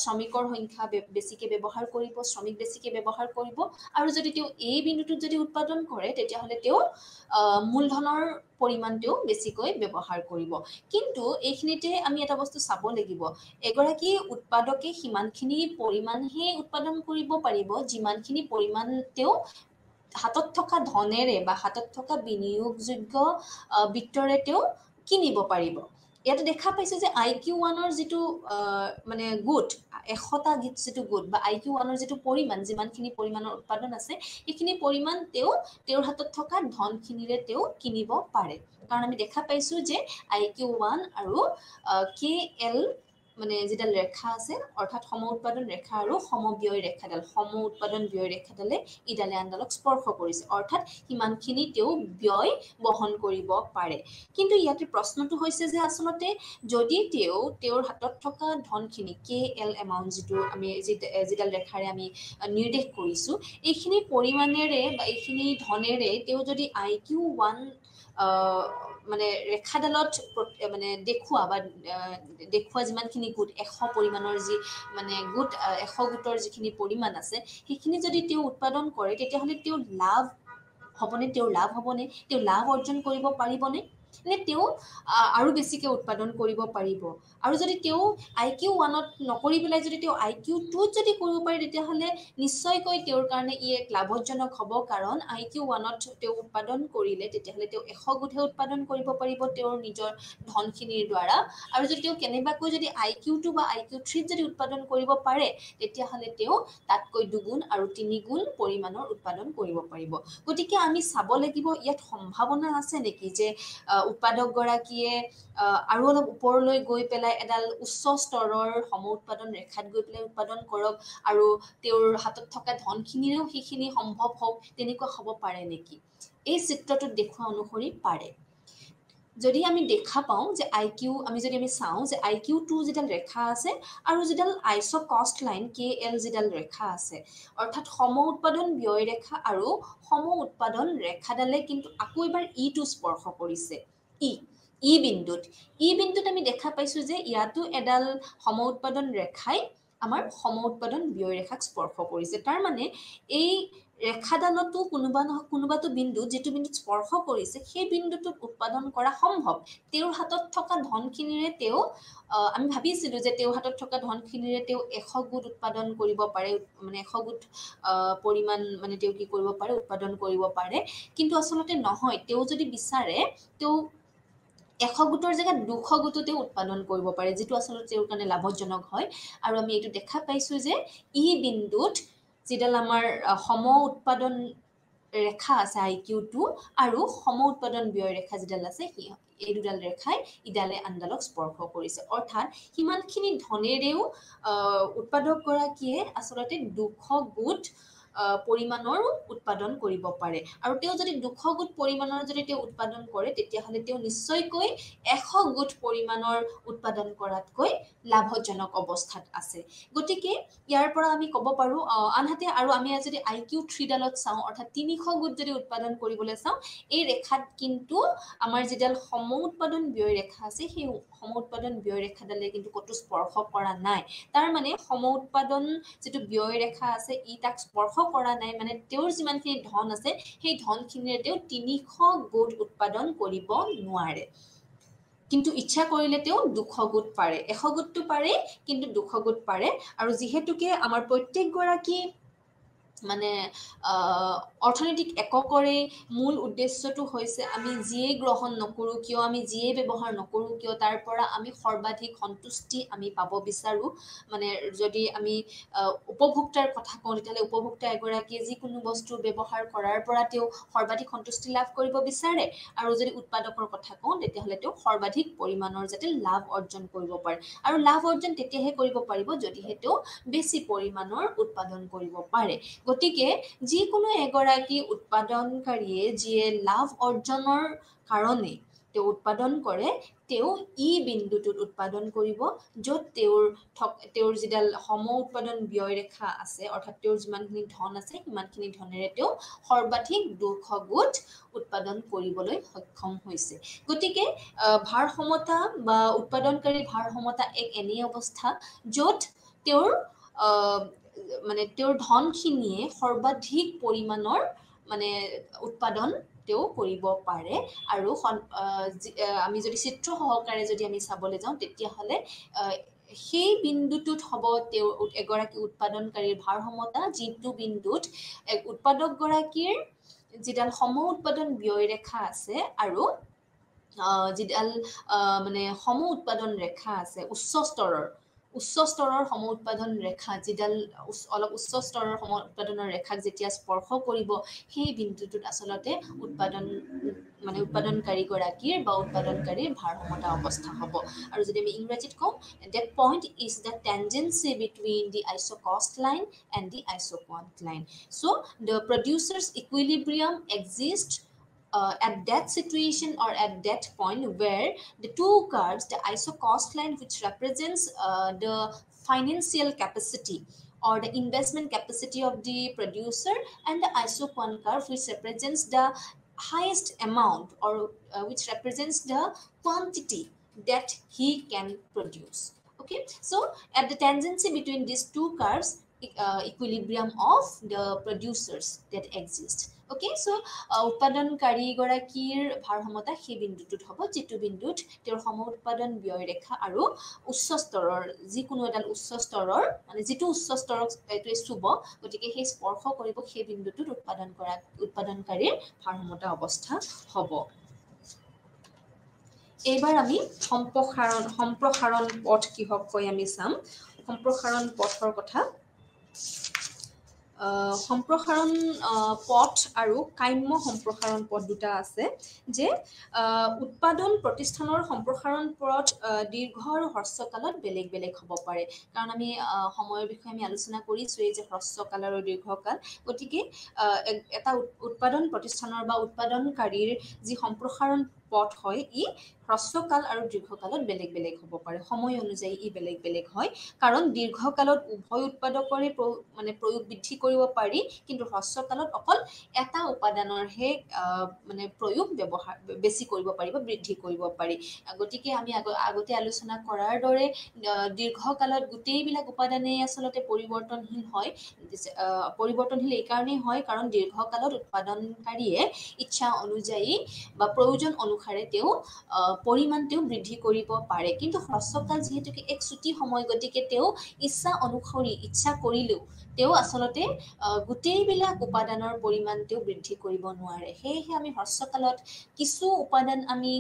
শ্ৰমিকৰ সংখ্যা বেছিকে ব্যৱহাৰ কৰিব শ্ৰমিক বেছিকে ব্যৱহাৰ কৰিব আৰু যদি তেওঁ এই বিন্দুটোত যদি উৎপাদন কৰে তেতিয়াহ'লে তেওঁ মূলধনৰ পৰিমাণ তেওঁ বেছিকৈ ব্যৱহাৰ কৰিব কিন্তু এইখিনিতে আমি এটা বস্তু চাব লাগিব এগৰাকী উৎপাদকে সিমানখিনি পৰিমাণহে উৎপাদন কৰিব পাৰিব যিমানখিনি পৰিমাণ তেওঁ হাতত থকা ধনেৰে বা হাতত থকা বিনিয়োগযোগ্য বিত্তৰে তেওঁ কিনিব পাৰিব ইয়াতে দেখা পাইছো যে IQ1ৰ যিটো মানে গোট 100টা যিটো গোট বা IQ1ৰ যিটো পৰিমাণ যিমানখিনি পৰিমাণৰ উৎপাদন আছে এইখিনি পৰিমাণ তেওঁৰ হাতত থকা ধনখিনিৰে তেওঁ কিনিব পাৰে কাৰণ আমি দেখা পাইছো যে IQ1 আৰু KL মানে যেডাল ৰেখা আছে অৰ্থাৎ সম উৎপাদন ৰেখা আৰু সমব্যয় ৰেখাডাল সম উৎপাদন ব্যয় ৰেখাডালে ইডালে আনডালক স্পৰ্শ কৰিছে অৰ্থাৎ সিমানখিনি তেওঁ ব্যয় বহন কৰিব পাৰে কিন্তু ইয়াতে প্ৰশ্নটো হৈছে যে আসলতে যদি তেওঁৰ হাতত থকা ধনখিনি KL এমাউন্ট যিটো আমি যেডাল ৰেখাৰে আমি নিৰ্দেশ কৰিছো এইখিনি পৰিমাণেৰে বা এইখিনি ধনেৰে তেওঁ যদি IQ1 মানে ৰেখাডালত মানে দেখুৱা যিমানখিনি গোট 100 পৰিমাণৰ যি মানে গোট 100 গোটৰ যিখিনি পৰিমাণ আছে সেইখিনি যদি তেওঁ উৎপাদন কৰে তেতিয়াহ'লে তেওঁৰ লাভ হ'বনে তেওঁ লাভ অৰ্জন কৰিব পাৰিবনে নে তেওঁ আৰু বেছিকে উৎপাদন কৰিব পাৰিব আৰু যদি তেওঁ IQ1ত নকৰি পেলাই যদি তেওঁ IQ2ত যদি কৰিব পাৰে তেতিয়াহ'লে নিশ্চয়কৈ তেওঁৰ কাৰণে ই এক লাভজনক হ'ব কাৰণ IQ1ত তেওঁ উৎপাদন কৰিলে তেতিয়াহ'লে তেওঁ 100 গুণহে উৎপাদন কৰিব পাৰিব তেওঁৰ নিজৰ ধনখিনিৰ দ্বাৰা আৰু যদি তেওঁ কেনেবাকৈ যদি IQ2 বা IQ3ত যদি উৎপাদন কৰিব পাৰে তেতিয়াহ'লে তেওঁ তাতকৈ দুগুণ আৰু তিনিগুণ পৰিমাণৰ উৎপাদন কৰিব পাৰিব গতিকে আমি চাব লাগিব ইয়াত সম্ভাৱনা আছে নেকি যে উৎপাদক গৰাকীয়ে আৰু অলপ ওপৰলৈ গৈ পেলাই এডাল উচ্চ স্তৰৰ সম উৎপাদন ৰেখাত গৈ পেলাই উৎপাদন কৰক আৰু তেওঁৰ হাতত থকা ধনখিনিৰেও সেইখিনি সম্ভৱ হওক তেনেকুৱা হ'ব পাৰে নেকি এই চিত্ৰটোত দেখুওৱা অনুসৰি পাৰে যদি আমি দেখা পাওঁ যে আমি চাওঁ যে IQ2 যেডাল ৰেখা আছে আৰু যেডাল আইছ' কষ্ট লাইন KL যেডাল ৰেখা আছে অৰ্থাৎ সম উৎপাদন ব্যয় ৰেখা আৰু সম উৎপাদন ৰেখাডালে কিন্তু আকৌ এবাৰ ইটো স্পৰ্শ কৰিছে ই বিন্দুত আমি দেখা পাইছো যে ইয়াতো এডাল সম উৎপাদন ৰেখাই আমাৰ সম উৎপাদন ব্যয় ৰেখাক স্পৰ্শ কৰিছে তাৰ মানে এই ৰেখাডালতো কোনোবাটো বিন্দু যিটো বিন্দুত স্পৰ্শ কৰিছে সেই বিন্দুটোত উৎপাদন কৰা সম্ভৱ তেওঁৰ হাতত থকা ধনখিনিৰে তেওঁ আমি ভাবিছিলো যে তেওঁৰ হাতত থকা ধনখিনিৰে তেওঁ 100 গুণ উৎপাদন কৰিব পাৰে মানে 100 গুণ পৰিমাণ মানে তেওঁ কি কৰিব পাৰে উৎপাদন কৰিব পাৰে কিন্তু আচলতে নহয় তেওঁ যদি বিচাৰে তেওঁ 100 গুণৰ জেগাত 200 গুণতে উৎপাদন কৰিব পাৰে যেটো আচলতে তেওঁৰ কাৰণে লাভজনক হয় আৰু আমি এইটো দেখা পাইছো যে ই বিন্দুত যেডাল আমাৰ সম উৎপাদন ৰেখা আছে IQ2 আৰু সম উৎপাদন ব্যয় ৰেখা যেডাল আছে এই দুডাল ৰেখাই ইডালে আনডালক স্পৰ্শ কৰিছে অৰ্থাৎ সিমানখিনি ধনেৰেও উৎপাদক গৰাকীয়ে আচলতে 200 গুণ পৰিমাণৰ উৎপাদন কৰিব পাৰে আৰু তেওঁ যদি 200 গুণ পৰিমাণৰ যদি তেওঁ উৎপাদন কৰে তেতিয়াহ'লে তেওঁ নিশ্চয়কৈ 100 গুণ পৰিমাণৰ উৎপাদন কৰাতকৈ লাভজনক অৱস্থাত আছে গতিকে ইয়াৰ পৰা আমি ক'ব পাৰো আনহাতে আৰু আমি যদি IQ3 ডালত চাওঁ অৰ্থাৎ 300 গুণ যদি উৎপাদন কৰিবলৈ চাওঁ এই ৰেখাত কিন্তু আমাৰ যেডাল সম উৎপাদন ব্যয় ৰেখা আছে সেই সম উৎপাদন ব্যয় ৰেখাডালে কিন্তু কতো স্পৰ্শ কৰা নাই তাৰ মানে সম উৎপাদন যেটো ব্যয় ৰেখা আছে ই তাক স্পৰ্শ কৰা নাই মানে তেওঁৰ যিমানখিনি ধন আছে সেই ধনখিনিৰে তেওঁ 300 গুণ উৎপাদন কৰিব নোৱাৰে কিন্তু ইচ্ছা কৰিলে তেওঁ 200 গুণ পাৰে 100 গুণটো পাৰে কিন্তু 200 গুণ পাৰে আৰু যিহেতুকে আমাৰ প্ৰত্যেক গৰাকী মানে অৰ্থনৈতিক এককৰে মূল উদ্দেশ্যটো হৈছে আমি যিয়ে গ্ৰহণ নকৰো কিয় আমি যিয়ে ব্যৱহাৰ নকৰো কিয় তাৰ পৰা আমি সৰ্বাধিক সন্তুষ্টি আমি পাব বিচাৰো মানে যদি আমি উপভোক্তাৰ কথা কওঁ তেতিয়ালে উপভোক্তা এগৰাকীয়ে যিকোনো বস্তু ব্যৱহাৰ কৰাৰ পৰা তেওঁ সৰ্বাধিক সন্তুষ্টি লাভ কৰিব বিচাৰে আৰু যদি উৎপাদকৰ কথা কওঁ তেতিয়াহ'লে তেওঁ সৰ্বাধিক পৰিমাণৰ যাতে লাভ অৰ্জন কৰিব পাৰে আৰু লাভ অৰ্জন তেতিয়াহে কৰিব পাৰিব যদিহে তেওঁ বেছি পৰিমাণৰ উৎপাদন কৰিব পাৰে গতিকে যিকোনো এগৰাকী উৎপাদনকাৰীয়ে যিয়ে লাভ অৰ্জনৰ কাৰণে তেওঁ উৎপাদন কৰে তেওঁ ই বিন্দুটোত উৎপাদন কৰিব য'ত তেওঁৰ যিডাল সম উৎপাদন ব্যয় ৰেখা আছে অৰ্থাৎ তেওঁৰ যিমানখিনি ধন আছে সিমানখিনি ধনেৰে তেওঁ সৰ্বাধিক 200 গোট উৎপাদন কৰিবলৈ সক্ষম হৈছে গতিকে ভাৰসমতা বা উৎপাদনকাৰী ভাৰসমতা এক এনে অৱস্থা য'ত তেওঁৰ মানে তেওঁৰ ধনখিনিয়ে সৰ্বাধিক পৰিমাণৰ মানে উৎপাদন তেওঁ কৰিব পাৰে আৰু আমি যদি চিত্ৰ সহকাৰে যদি আমি চাবলৈ যাওঁ তেতিয়াহ'লে সেই বিন্দুটোত হ'ব তেওঁ এগৰাকী উৎপাদনকাৰীৰ ভাৰসমতা যিটো বিন্দুত উৎপাদকগৰাকীৰ যিডাল সম উৎপাদন ব্যয় ৰেখা আছে আৰু যিডাল মানে সম উৎপাদন ৰেখা আছে উচ্চ স্তৰৰ সম উৎপাদন ৰেখা যিডাল অলপ উচ্চ স্তৰৰ সম উৎপাদনৰ ৰেখাক যেতিয়া স্পৰ্শ কৰিব সেই বিন্দুটোত আচলতে উৎপাদনকাৰীগৰাকীৰ বা উৎপাদনকাৰীৰ ভাৰসমতা অৱস্থা হ'ব আৰু যদি আমি ইংৰাজীত কওঁ that point is the tangency between the isocost line and the isoquant line so the producer's equilibrium exists at that situation or at that point where the two curves, the isocost line which represents the financial capacity or the investment capacity of the producer and the isoquant curve which represents the highest amount or which represents the quantity that he can produce. Okay, so at the tangency between these two curves, equilibrium of the producers that exist. Okay, so উৎপাদনকাৰীগৰাকীৰ ভাৰসমতা সেই বিন্দুটোত হ'ব যিটো বিন্দুত তেওঁৰ সম উৎপাদন ব্যয় ৰেখা আৰু উচ্চ স্তৰৰ যিকোনো এডাল উচ্চ স্তৰৰ মানে যিটো উচ্চ স্তৰক এইটোৱে চুব গতিকে সেই স্পৰ্শ কৰিব সেই বিন্দুটোত উৎপাদনকাৰীৰ ভাৰসমতা অৱস্থা হ'ব এইবাৰ আমি সম্প্ৰসাৰণ পথ কিহক কয় আমি চাম সম্প্ৰসাৰণ পথৰ কথা সম্প্ৰসাৰণ পথ আৰু কাম্য সম্প্ৰসাৰণ পথ দুটা আছে যে উৎপাদন প্ৰতিষ্ঠানৰ সম্প্ৰসাৰণ পথ দীৰ্ঘ আৰু হ্ৰস্বকালত বেলেগ বেলেগ হ'ব পাৰে কাৰণ আমি সময়ৰ বিষয়ে আমি আলোচনা কৰিছোৱেই যে হ্ৰস্বকাল আৰু দীৰ্ঘকাল গতিকে এটা উৎপাদন প্ৰতিষ্ঠানৰ বা উৎপাদনকাৰীৰ যি সম্প্ৰসাৰণ পথ হয় ই হ্ৰস্বকাল আৰু দীৰ্ঘকালত বেলেগ বেলেগ হ'ব পাৰে সময় অনুযায়ী ই বেলেগ বেলেগ হয় কাৰণ দীৰ্ঘকালত উভয় উৎপাদকৰে মানে প্ৰয়োগ বৃদ্ধি কৰিব পাৰি কিন্তু হ্ৰস্বকালত অকল এটা উপাদানৰহে মানে প্ৰয়োগ ব্যৱহাৰ বেছি কৰিব পাৰি বা বৃদ্ধি কৰিব পাৰি গতিকে আমি আগতে আলোচনা কৰাৰ দৰে দীৰ্ঘকালত গোটেইবিলাক উপাদানেই আচলতে পৰিৱৰ্তনশীল হয় পৰিৱৰ্তনশীল এই কাৰণেই হয় কাৰণ দীৰ্ঘকালত উৎপাদনকাৰীয়ে ইচ্ছা অনুযায়ী বা প্ৰয়োজন অনুসাৰে তেওঁ পৰিমাণ তেওঁ বৃদ্ধি কৰিব পাৰে কিন্তু হ্ৰস্বকাল যিহেতুকে এক ছুটি সময় গতিকে তেওঁ ইচ্ছা অনুসৰি ইচ্ছা কৰিলেও তেওঁ আচলতে গোটেইবিলাক উপাদানৰ পৰিমাণ তেওঁ বৃদ্ধি কৰিব নোৱাৰে সেয়েহে আমি হ্ৰস্বকালত কিছু উপাদান আমি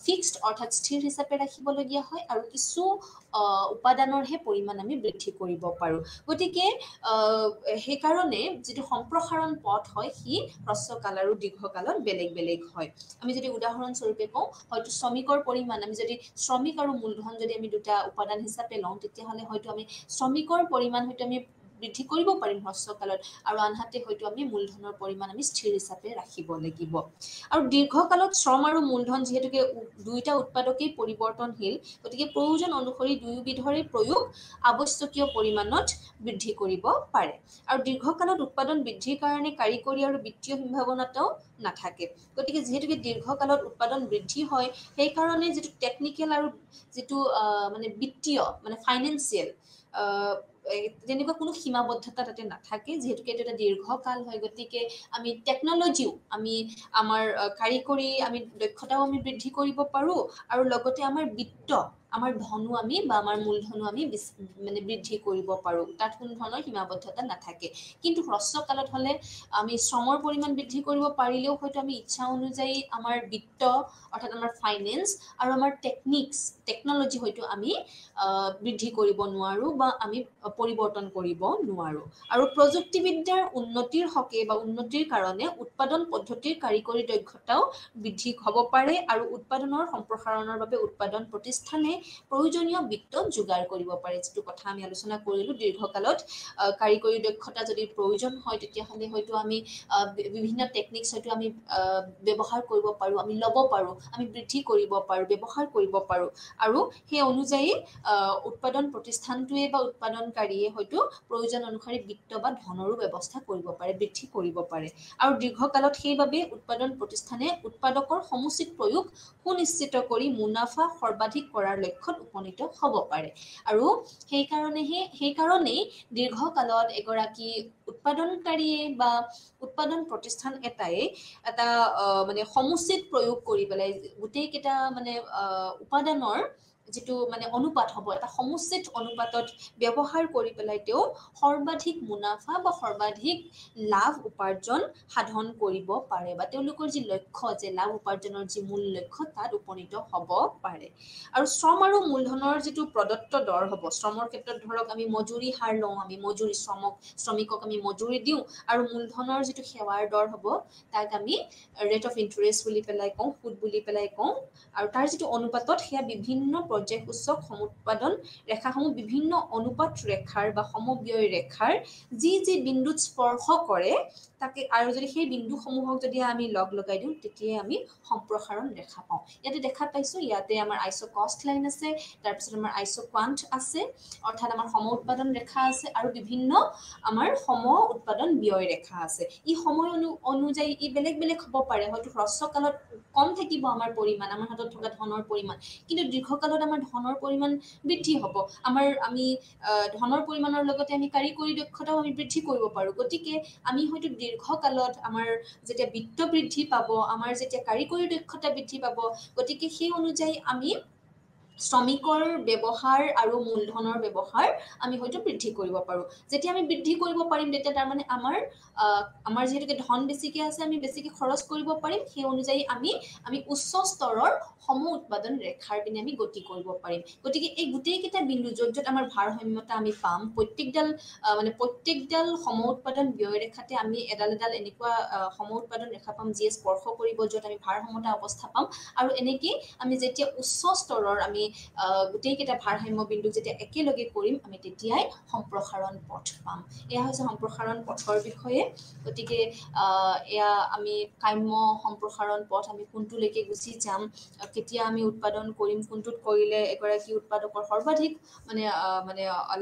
ফিক্সড অৰ্থাৎ স্থিৰ হিচাপে ৰাখিবলগীয়া হয় আৰু কিছু উপাদানৰহে পৰিমাণ আমি বৃদ্ধি কৰিব পাৰোঁ গতিকে সেইকাৰণে যিটো সম্প্ৰসাৰণ পথ হয় সি হ্ৰস্বকাল আৰু দীৰ্ঘকালত বেলেগ বেলেগ হয় আমি যদি উদাহৰণস্বৰূপে কওঁ হয়তো শ্ৰমিকৰ পৰিমাণ আমি যদি শ্ৰমিক আৰু মূলধন যদি আমি দুটা উপাদান হিচাপে লওঁ তেতিয়াহ'লে হয়তো আমি শ্ৰমিকৰ পৰিমাণ হয়তো আমি বৃদ্ধি কৰিব পাৰিম হ্ৰস্বকালত আৰু আনহাতে হয়তো আমি মূলধনৰ পৰিমাণ আমি স্থিৰ হিচাপে ৰাখিব লাগিব আৰু দীৰ্ঘকালত শ্ৰম আৰু মূলধন যিহেতুকে দুইটা উৎপাদকেই পৰিৱৰ্তনশীল গতিকে প্ৰয়োজন অনুসৰি দুয়োবিধৰে প্ৰয়োগ আৱশ্যকীয় পৰিমাণত বৃদ্ধি কৰিব পাৰে আৰু দীৰ্ঘকালত উৎপাদন বৃদ্ধিৰ কাৰণে কাৰিকৰী আৰু বিত্তীয় সম্ভাৱনাও নাথাকে গতিকে যিহেতুকে দীৰ্ঘকালত উৎপাদন বৃদ্ধি হয় সেইকাৰণে যিটো টেকনিকেল আৰু যিটো মানে বিত্তীয় মানে ফাইনেন্সিয়েল তেনেকুৱা কোনো সীমাবদ্ধতা তাতে নাথাকে যিহেতুকে এইটো এটা দীৰ্ঘকাল হয় গতিকে আমি টেকন'লজিও আমি আমাৰ কাৰিকৰী আমি দক্ষতাও আমি বৃদ্ধি কৰিব পাৰোঁ আৰু লগতে আমাৰ বিত্ত আমাৰ ধনো আমি বা আমাৰ মূলধনো আমি মানে বৃদ্ধি কৰিব পাৰোঁ তাত কোনো ধৰণৰ সীমাবদ্ধতা নাথাকে কিন্তু হ্ৰস্বকালত হ'লে আমি শ্ৰমৰ পৰিমাণ বৃদ্ধি কৰিব পাৰিলেও হয়তো আমি ইচ্ছা অনুযায়ী আমাৰ বিত্ত অৰ্থাৎ আমাৰ ফাইনেন্স আৰু আমাৰ টেকন'লজি হয়তো আমি বৃদ্ধি কৰিব নোৱাৰোঁ বা আমি পৰিৱৰ্তন কৰিব নোৱাৰোঁ আৰু প্ৰযুক্তিবিদ্যাৰ উন্নতিৰ হকে বা উন্নতিৰ কাৰণে উৎপাদন পদ্ধতিৰ কাৰিকৰী দক্ষতাও বৃদ্ধি হ'ব পাৰে আৰু উৎপাদনৰ সম্প্ৰসাৰণৰ বাবে উৎপাদন প্ৰতিষ্ঠানে প্ৰয়োজনীয় বিত্ত যোগাৰ কৰিব পাৰে, যিটো কথা আমি আলোচনা কৰিলোঁ। দীৰ্ঘকালত কাৰিকৰী দক্ষতা যদি প্ৰয়োজন হয় তেতিয়াহ'লে হয়তো আমি বিভিন্ন টেকনিক্স হয়তো আমি ব্যৱহাৰ কৰিব পাৰোঁ, আমি ল'ব পাৰোঁ, আমি বৃদ্ধি কৰিব পাৰোঁ, ব্যৱহাৰ কৰিব পাৰোঁ, আৰু সেই অনুযায়ী উৎপাদন প্ৰতিষ্ঠানটোৱে বা উৎপাদনকাৰীয়ে হয়তো প্ৰয়োজন অনুসৰি বিত্ত বা ধনৰো ব্যৱস্থা কৰিব পাৰে, বৃদ্ধি কৰিব পাৰে। আৰু দীৰ্ঘকালত সেইবাবে উৎপাদন প্ৰতিষ্ঠানে উৎপাদকৰ সমুচিত প্ৰয়োগ সুনিশ্চিত কৰি মুনাফা সৰ্বাধিক কৰাৰ লক্ষ্যত উপনীত হ'ব পাৰে। আৰু সেইকাৰণেই দীৰ্ঘকালত এগৰাকী উৎপাদনকাৰীয়ে বা উৎপাদন প্ৰতিষ্ঠান এটাই এটা মানে সমুচিত প্ৰয়োগ কৰি পেলাই গোটেইকেইটা মানে উপাদানৰ যিটো মানে অনুপাত হ'ব, এটা সমুচিত অনুপাতত ব্যৱহাৰ কৰি পেলাই তেওঁ সৰ্বাধিক মুনাফা বা সৰ্বাধিক লাভ উপাৰ্জন সাধন কৰিব পাৰে, বা তেওঁলোকৰ যি লক্ষ্য, যে লাভ উপাৰ্জনৰ যি মূল লক্ষ্য, তাত উপনীত হ'ব পাৰে। আৰু শ্ৰম আৰু মূলধনৰ যিটো প্ৰদত্ত দৰ হ'ব, শ্ৰমৰ ক্ষেত্ৰত ধৰক আমি মজুৰি হাৰ লওঁ, আমি মজুৰি শ্ৰমিকক আমি মজুৰি দিওঁ, আৰু মূলধনৰ যিটো সেৱাৰ দৰ হ'ব তাক আমি ৰেট অফ ইণ্টাৰেষ্ট বুলি পেলাই কওঁ, সুদ বুলি পেলাই কওঁ। আৰু তাৰ যিটো অনুপাতত সেয়া বিভিন্ন পৰ্যায়সূচক সমুৎপাদন ৰেখাসমূহ বিভিন্ন অনুপাত ৰেখাৰ বা সমব্যয় ৰেখাৰ যি বিন্দুত স্পৰ্শ কৰে তাকে, আৰু যদি সেই বিন্দুসমূহক যদি আমি লগ লগাই দিওঁ তেতিয়াই আমি সম্প্ৰসাৰণ ৰেখা পাওঁ। ইয়াতে দেখা পাইছোঁ, ইয়াতে আমাৰ আইচ'কষ্ট লাইন আছে, তাৰপিছত আমাৰ আইচ'কুৱান্ট আছে, অৰ্থাৎ আমাৰ সম উৎপাদন ৰেখা আছে, আৰু বিভিন্ন আমাৰ সম উৎপাদন ব্যয় ৰেখা আছে। ই সময় অনুযায়ী ই বেলেগ বেলেগ হ'ব পাৰে, হয়তো হ্ৰস্বকালত কম থাকিব আমাৰ পৰিমাণ, আমাৰ হাতত থকা ধনৰ পৰিমাণ, কিন্তু দীৰ্ঘকালত আমাৰ ধনৰ পৰিমাণ বৃদ্ধি হ'ব। আমি ধনৰ পৰিমাণৰ লগতে আমি কাৰিকৰী দক্ষতাও আমি বৃদ্ধি কৰিব পাৰোঁ। গতিকে আমি হয়তো দীৰ্ঘকালত আমাৰ যেতিয়া বিত্ত বৃদ্ধি পাব, আমাৰ যেতিয়া কাৰিকৰী দক্ষতা বৃদ্ধি পাব, গতিকে সেই অনুযায়ী আমি শ্ৰমিকৰ ব্যৱহাৰ আৰু মূলধনৰ ব্যৱহাৰ আমি হয়তো বৃদ্ধি কৰিব পাৰোঁ। যেতিয়া আমি বৃদ্ধি কৰিব পাৰিম তেতিয়া তাৰমানে আমাৰ যিহেতুকে ধন বেছিকৈ আছে, আমি বেছিকৈ খৰচ কৰিব পাৰিম, সেই অনুযায়ী আমি উচ্চ স্তৰৰ সম উৎপাদন ৰেখাৰ পিনে আমি গতি কৰিব পাৰিম। গতিকে এই গোটেইকেইটা বিন্দু য'ত আমাৰ ভাৰসাম্যতা আমি পাম, প্ৰত্যেকডাল সম উৎপাদন ব্যয় ৰেখাতে আমি এডাল এনেকুৱা সম উৎপাদন ৰেখা পাম যিয়ে স্পৰ্শ কৰিব, য'ত আমি ভাৰসাম্যতা অৱস্থা পাম। আৰু এনেকৈ আমি যেতিয়া উচ্চ স্তৰৰ আমি গোটেইকেইটা ভাৰসাম্য বিন্দু যেতিয়া একেলগে কৰিম, আমি তেতিয়াই সম্প্ৰসাৰণ পথ পাম। এয়া হৈছে সম্প্ৰসাৰণ পথৰ বিষয়ে। গতিকে এয়া আমি কাম্য সম্প্ৰসাৰণ পথ আমি কোনটোলৈকে গুচি যাম, কেতিয়া আমি উৎপাদন কৰিম, কোনটোত কৰিলে এগৰাকী উৎপাদকৰ সৰ্বাধিক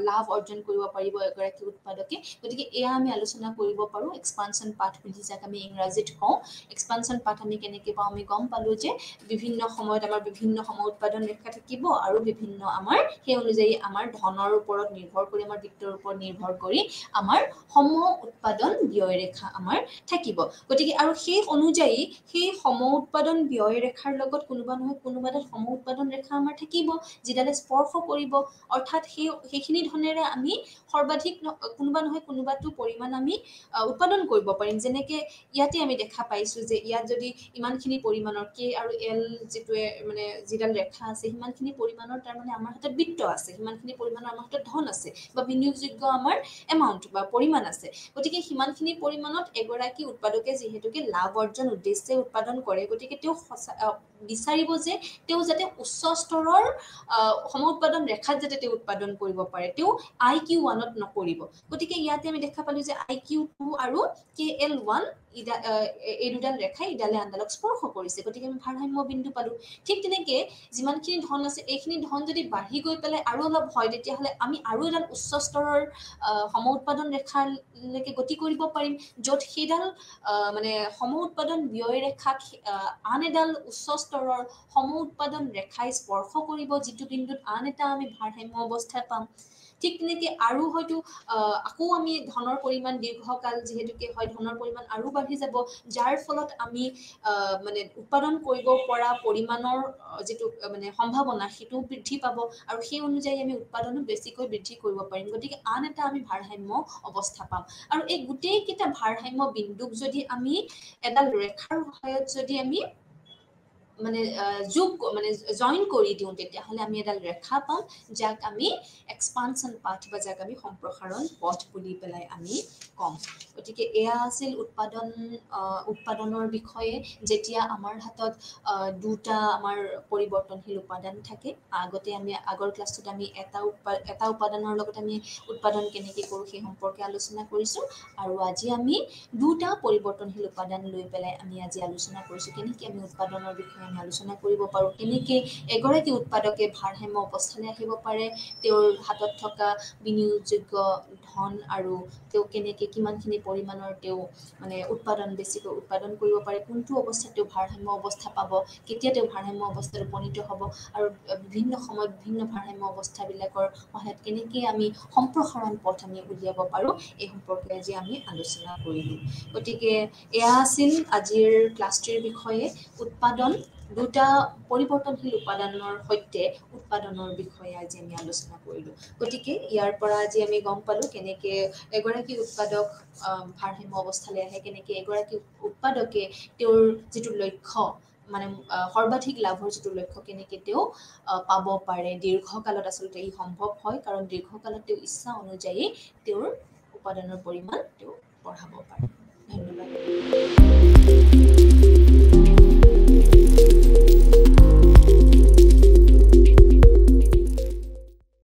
লাভ অৰ্জন কৰিব পাৰিব এগৰাকী উৎপাদকে। গতিকে এয়া আমি আলোচনা কৰিব পাৰোঁ। এক্সপানশ্যন পাথ বুলি যাক আমি ইংৰাজীত কওঁ, এক্সপানশ্যন পাথ আমি কেনেকৈ পাওঁ, আমি গম পালোঁ যে বিভিন্ন সময়ত আমাৰ বিভিন্ন সম উৎপাদন ৰেখা থাকিব, আৰু বিভিন্ন আমাৰ সেই অনুযায়ী আমাৰ ধনৰ ওপৰত নিৰ্ভৰ কৰি, আমাৰ বিত্তৰ ওপৰত নিৰ্ভৰ কৰি আমাৰ সম উৎপাদন ব্যয় ৰেখা আমাৰ থাকিব। গতিকে আৰু সেই অনুযায়ী সেই সম উৎপাদন ব্যয় ৰেখাৰ লগত কোনোবা নহয় কোনোবা এটা সম উৎপাদন ৰেখা আমাৰ থাকিব, যিডালে স্পৰ্শ কৰিব, অৰ্থাৎ সেইখিনি ধনেৰে আমি সৰ্বাধিক কোনোবা নহয় কোনোবাটো পৰিমাণ আমি উৎপাদন কৰিব পাৰিম। যেনেকৈ ইয়াতে আমি দেখা পাইছোঁ যে ইয়াত যদি ইমানখিনি পৰিমাণৰ কে আৰু এল যিডাল ৰেখা আছে, সিমানখিনি পৰিমাণৰ তাৰমানে আমাৰ হাতত বিত্ত আছে, সিমানখিনি পৰিমাণৰ আমাৰ হাতত ধন আছে, বা বিনিয়োগযোগ্য আমাৰ এমাউণ্ট বা পৰিমাণ আছে। গতিকে সিমানখিনি পৰিমাণত এগৰাকী উৎপাদকে যিহেতুকে লাভ অৰ্জন উদ্দেশ্যে উৎপাদন কৰে, গতিকে তেওঁ বিচাৰিব যে তেওঁ যাতে উচ্চ স্তৰৰ সম উৎপাদন ৰেখাত যাতে তেওঁ উৎপাদন কৰিব পাৰে, তেওঁ IQ1ত নকৰিব। গতিকে ইয়াতে আমি দেখা পালোঁ যে IQ2 আৰু KL1 এই দুডাল ৰেখাই ইডালে আনডালক স্পৰ্শ কৰিছে, গতিকে আমি ভাৰসাম্য বিন্দু পালোঁ। ঠিক তেনেকৈ যিমানখিনি ধন আছে, এইখিনি ধন যদি বাঢ়ি গৈ পেলাই আৰু অলপ হয়, তেতিয়াহ'লে আমি আৰু এডাল উচ্চ স্তৰৰ সম উৎপাদন ৰেখালৈকে গতি কৰিব পাৰিম, য'ত সেইডাল সম উৎপাদন ব্যয় ৰেখাক আন এডাল উচ্চ স্তৰৰ সম উৎপাদন ৰেখাই স্পৰ্শ কৰিব, যিটো বিন্দুত আন এটা আমি ভাৰসাম্য অৱস্থা পাম। ঠিক তেনেকৈ আৰু হয়তো আকৌ আমি ধনৰ পৰিমাণ দীৰ্ঘকাল যিহেতুকে হয়, ধনৰ পৰিমাণ আৰু বাঢ়ি যাব, যাৰ ফলত আমি উৎপাদন কৰিব পৰা পৰিমাণৰ যিটো সম্ভাৱনা সেইটোও বৃদ্ধি পাব, আৰু সেই অনুযায়ী আমি উৎপাদনো বেছিকৈ বৃদ্ধি কৰিব পাৰিম। গতিকে আন এটা আমি ভাৰসাম্য অৱস্থা পাম। আৰু এই গোটেইকেইটা ভাৰসাম্য বিন্দুক যদি আমি এডাল ৰেখাৰ সহায়ত যদি আমি মানে যোগ মানে জইন কৰি দিওঁ তেতিয়াহ'লে আমি এডাল ৰেখা পাম যাক আমি এক্সপানশ্যন পাথ বা যাক আমি সম্প্ৰসাৰণ পথ বুলি পেলাই আমি ক'ম গতিকে এয়া আছিল উৎপাদনৰ বিষয়ে যেতিয়া আমাৰ হাতত দুটা আমাৰ পৰিৱৰ্তনশীল উপাদান থাকে আগতে আমি আগৰ ক্লাছটোত আমি এটা উপাদানৰ লগত আমি উৎপাদন কেনেকৈ কৰোঁ সেই সম্পৰ্কে আলোচনা কৰিছোঁ আৰু আজি আমি দুটা পৰিৱৰ্তনশীল উপাদান লৈ পেলাই আমি আজি আলোচনা কৰিছোঁ কেনেকৈ আমি উৎপাদনৰ বিষয়ে আমি আলোচনা কৰিব পাৰোঁ কেনেকৈ এগৰাকী উৎপাদকে ভাৰসাম্য অৱস্থালৈ আহিব পাৰে তেওঁৰ হাতত থকা বিনিয়োগযোগ্য ধন আৰু তেওঁ কেনেকৈ কিমানখিনি পৰিমাণৰ তেওঁ মানে বেছিকৈ উৎপাদন কৰিব পাৰে কোনটো অৱস্থাত তেওঁ ভাৰসাম্য অৱস্থা পাব কেতিয়া তেওঁ ভাৰসাম্য অৱস্থাত উপনীত হ'ব আৰু বিভিন্ন সময়ত বিভিন্ন ভাৰসাম্য অৱস্থাবিলাকৰ সহায়ত কেনেকৈ আমি সম্প্ৰসাৰণ পথ আমি উলিয়াব পাৰোঁ এই সম্পৰ্কে আজি আমি আলোচনা কৰিলোঁ গতিকে এয়া আছিল আজিৰ ক্লাছটিৰ বিষয়ে উৎপাদন দুটা পৰিৱৰ্তনশীল উপাদানৰ সৈতে উৎপাদনৰ বিষয়ে আজি আমি আলোচনা কৰিলোঁ গতিকে ইয়াৰ পৰা আজি আমি গম পালোঁ কেনেকৈ এগৰাকী উৎপাদক ভাৰসাম্য অৱস্থালৈ আহে কেনেকৈ এগৰাকী উৎপাদকে তেওঁৰ যিটো লক্ষ্য মানে সৰ্বাধিক লাভৰ যিটো লক্ষ্য কেনেকৈ তেওঁ পাব পাৰে দীৰ্ঘকালত আচলতে ই সম্ভৱ হয় কাৰণ দীৰ্ঘকালত তেওঁ ইচ্ছা অনুযায়ী তেওঁৰ উৎপাদনৰ পৰিমাণ তেওঁ বঢ়াব পাৰে ধন্যবাদ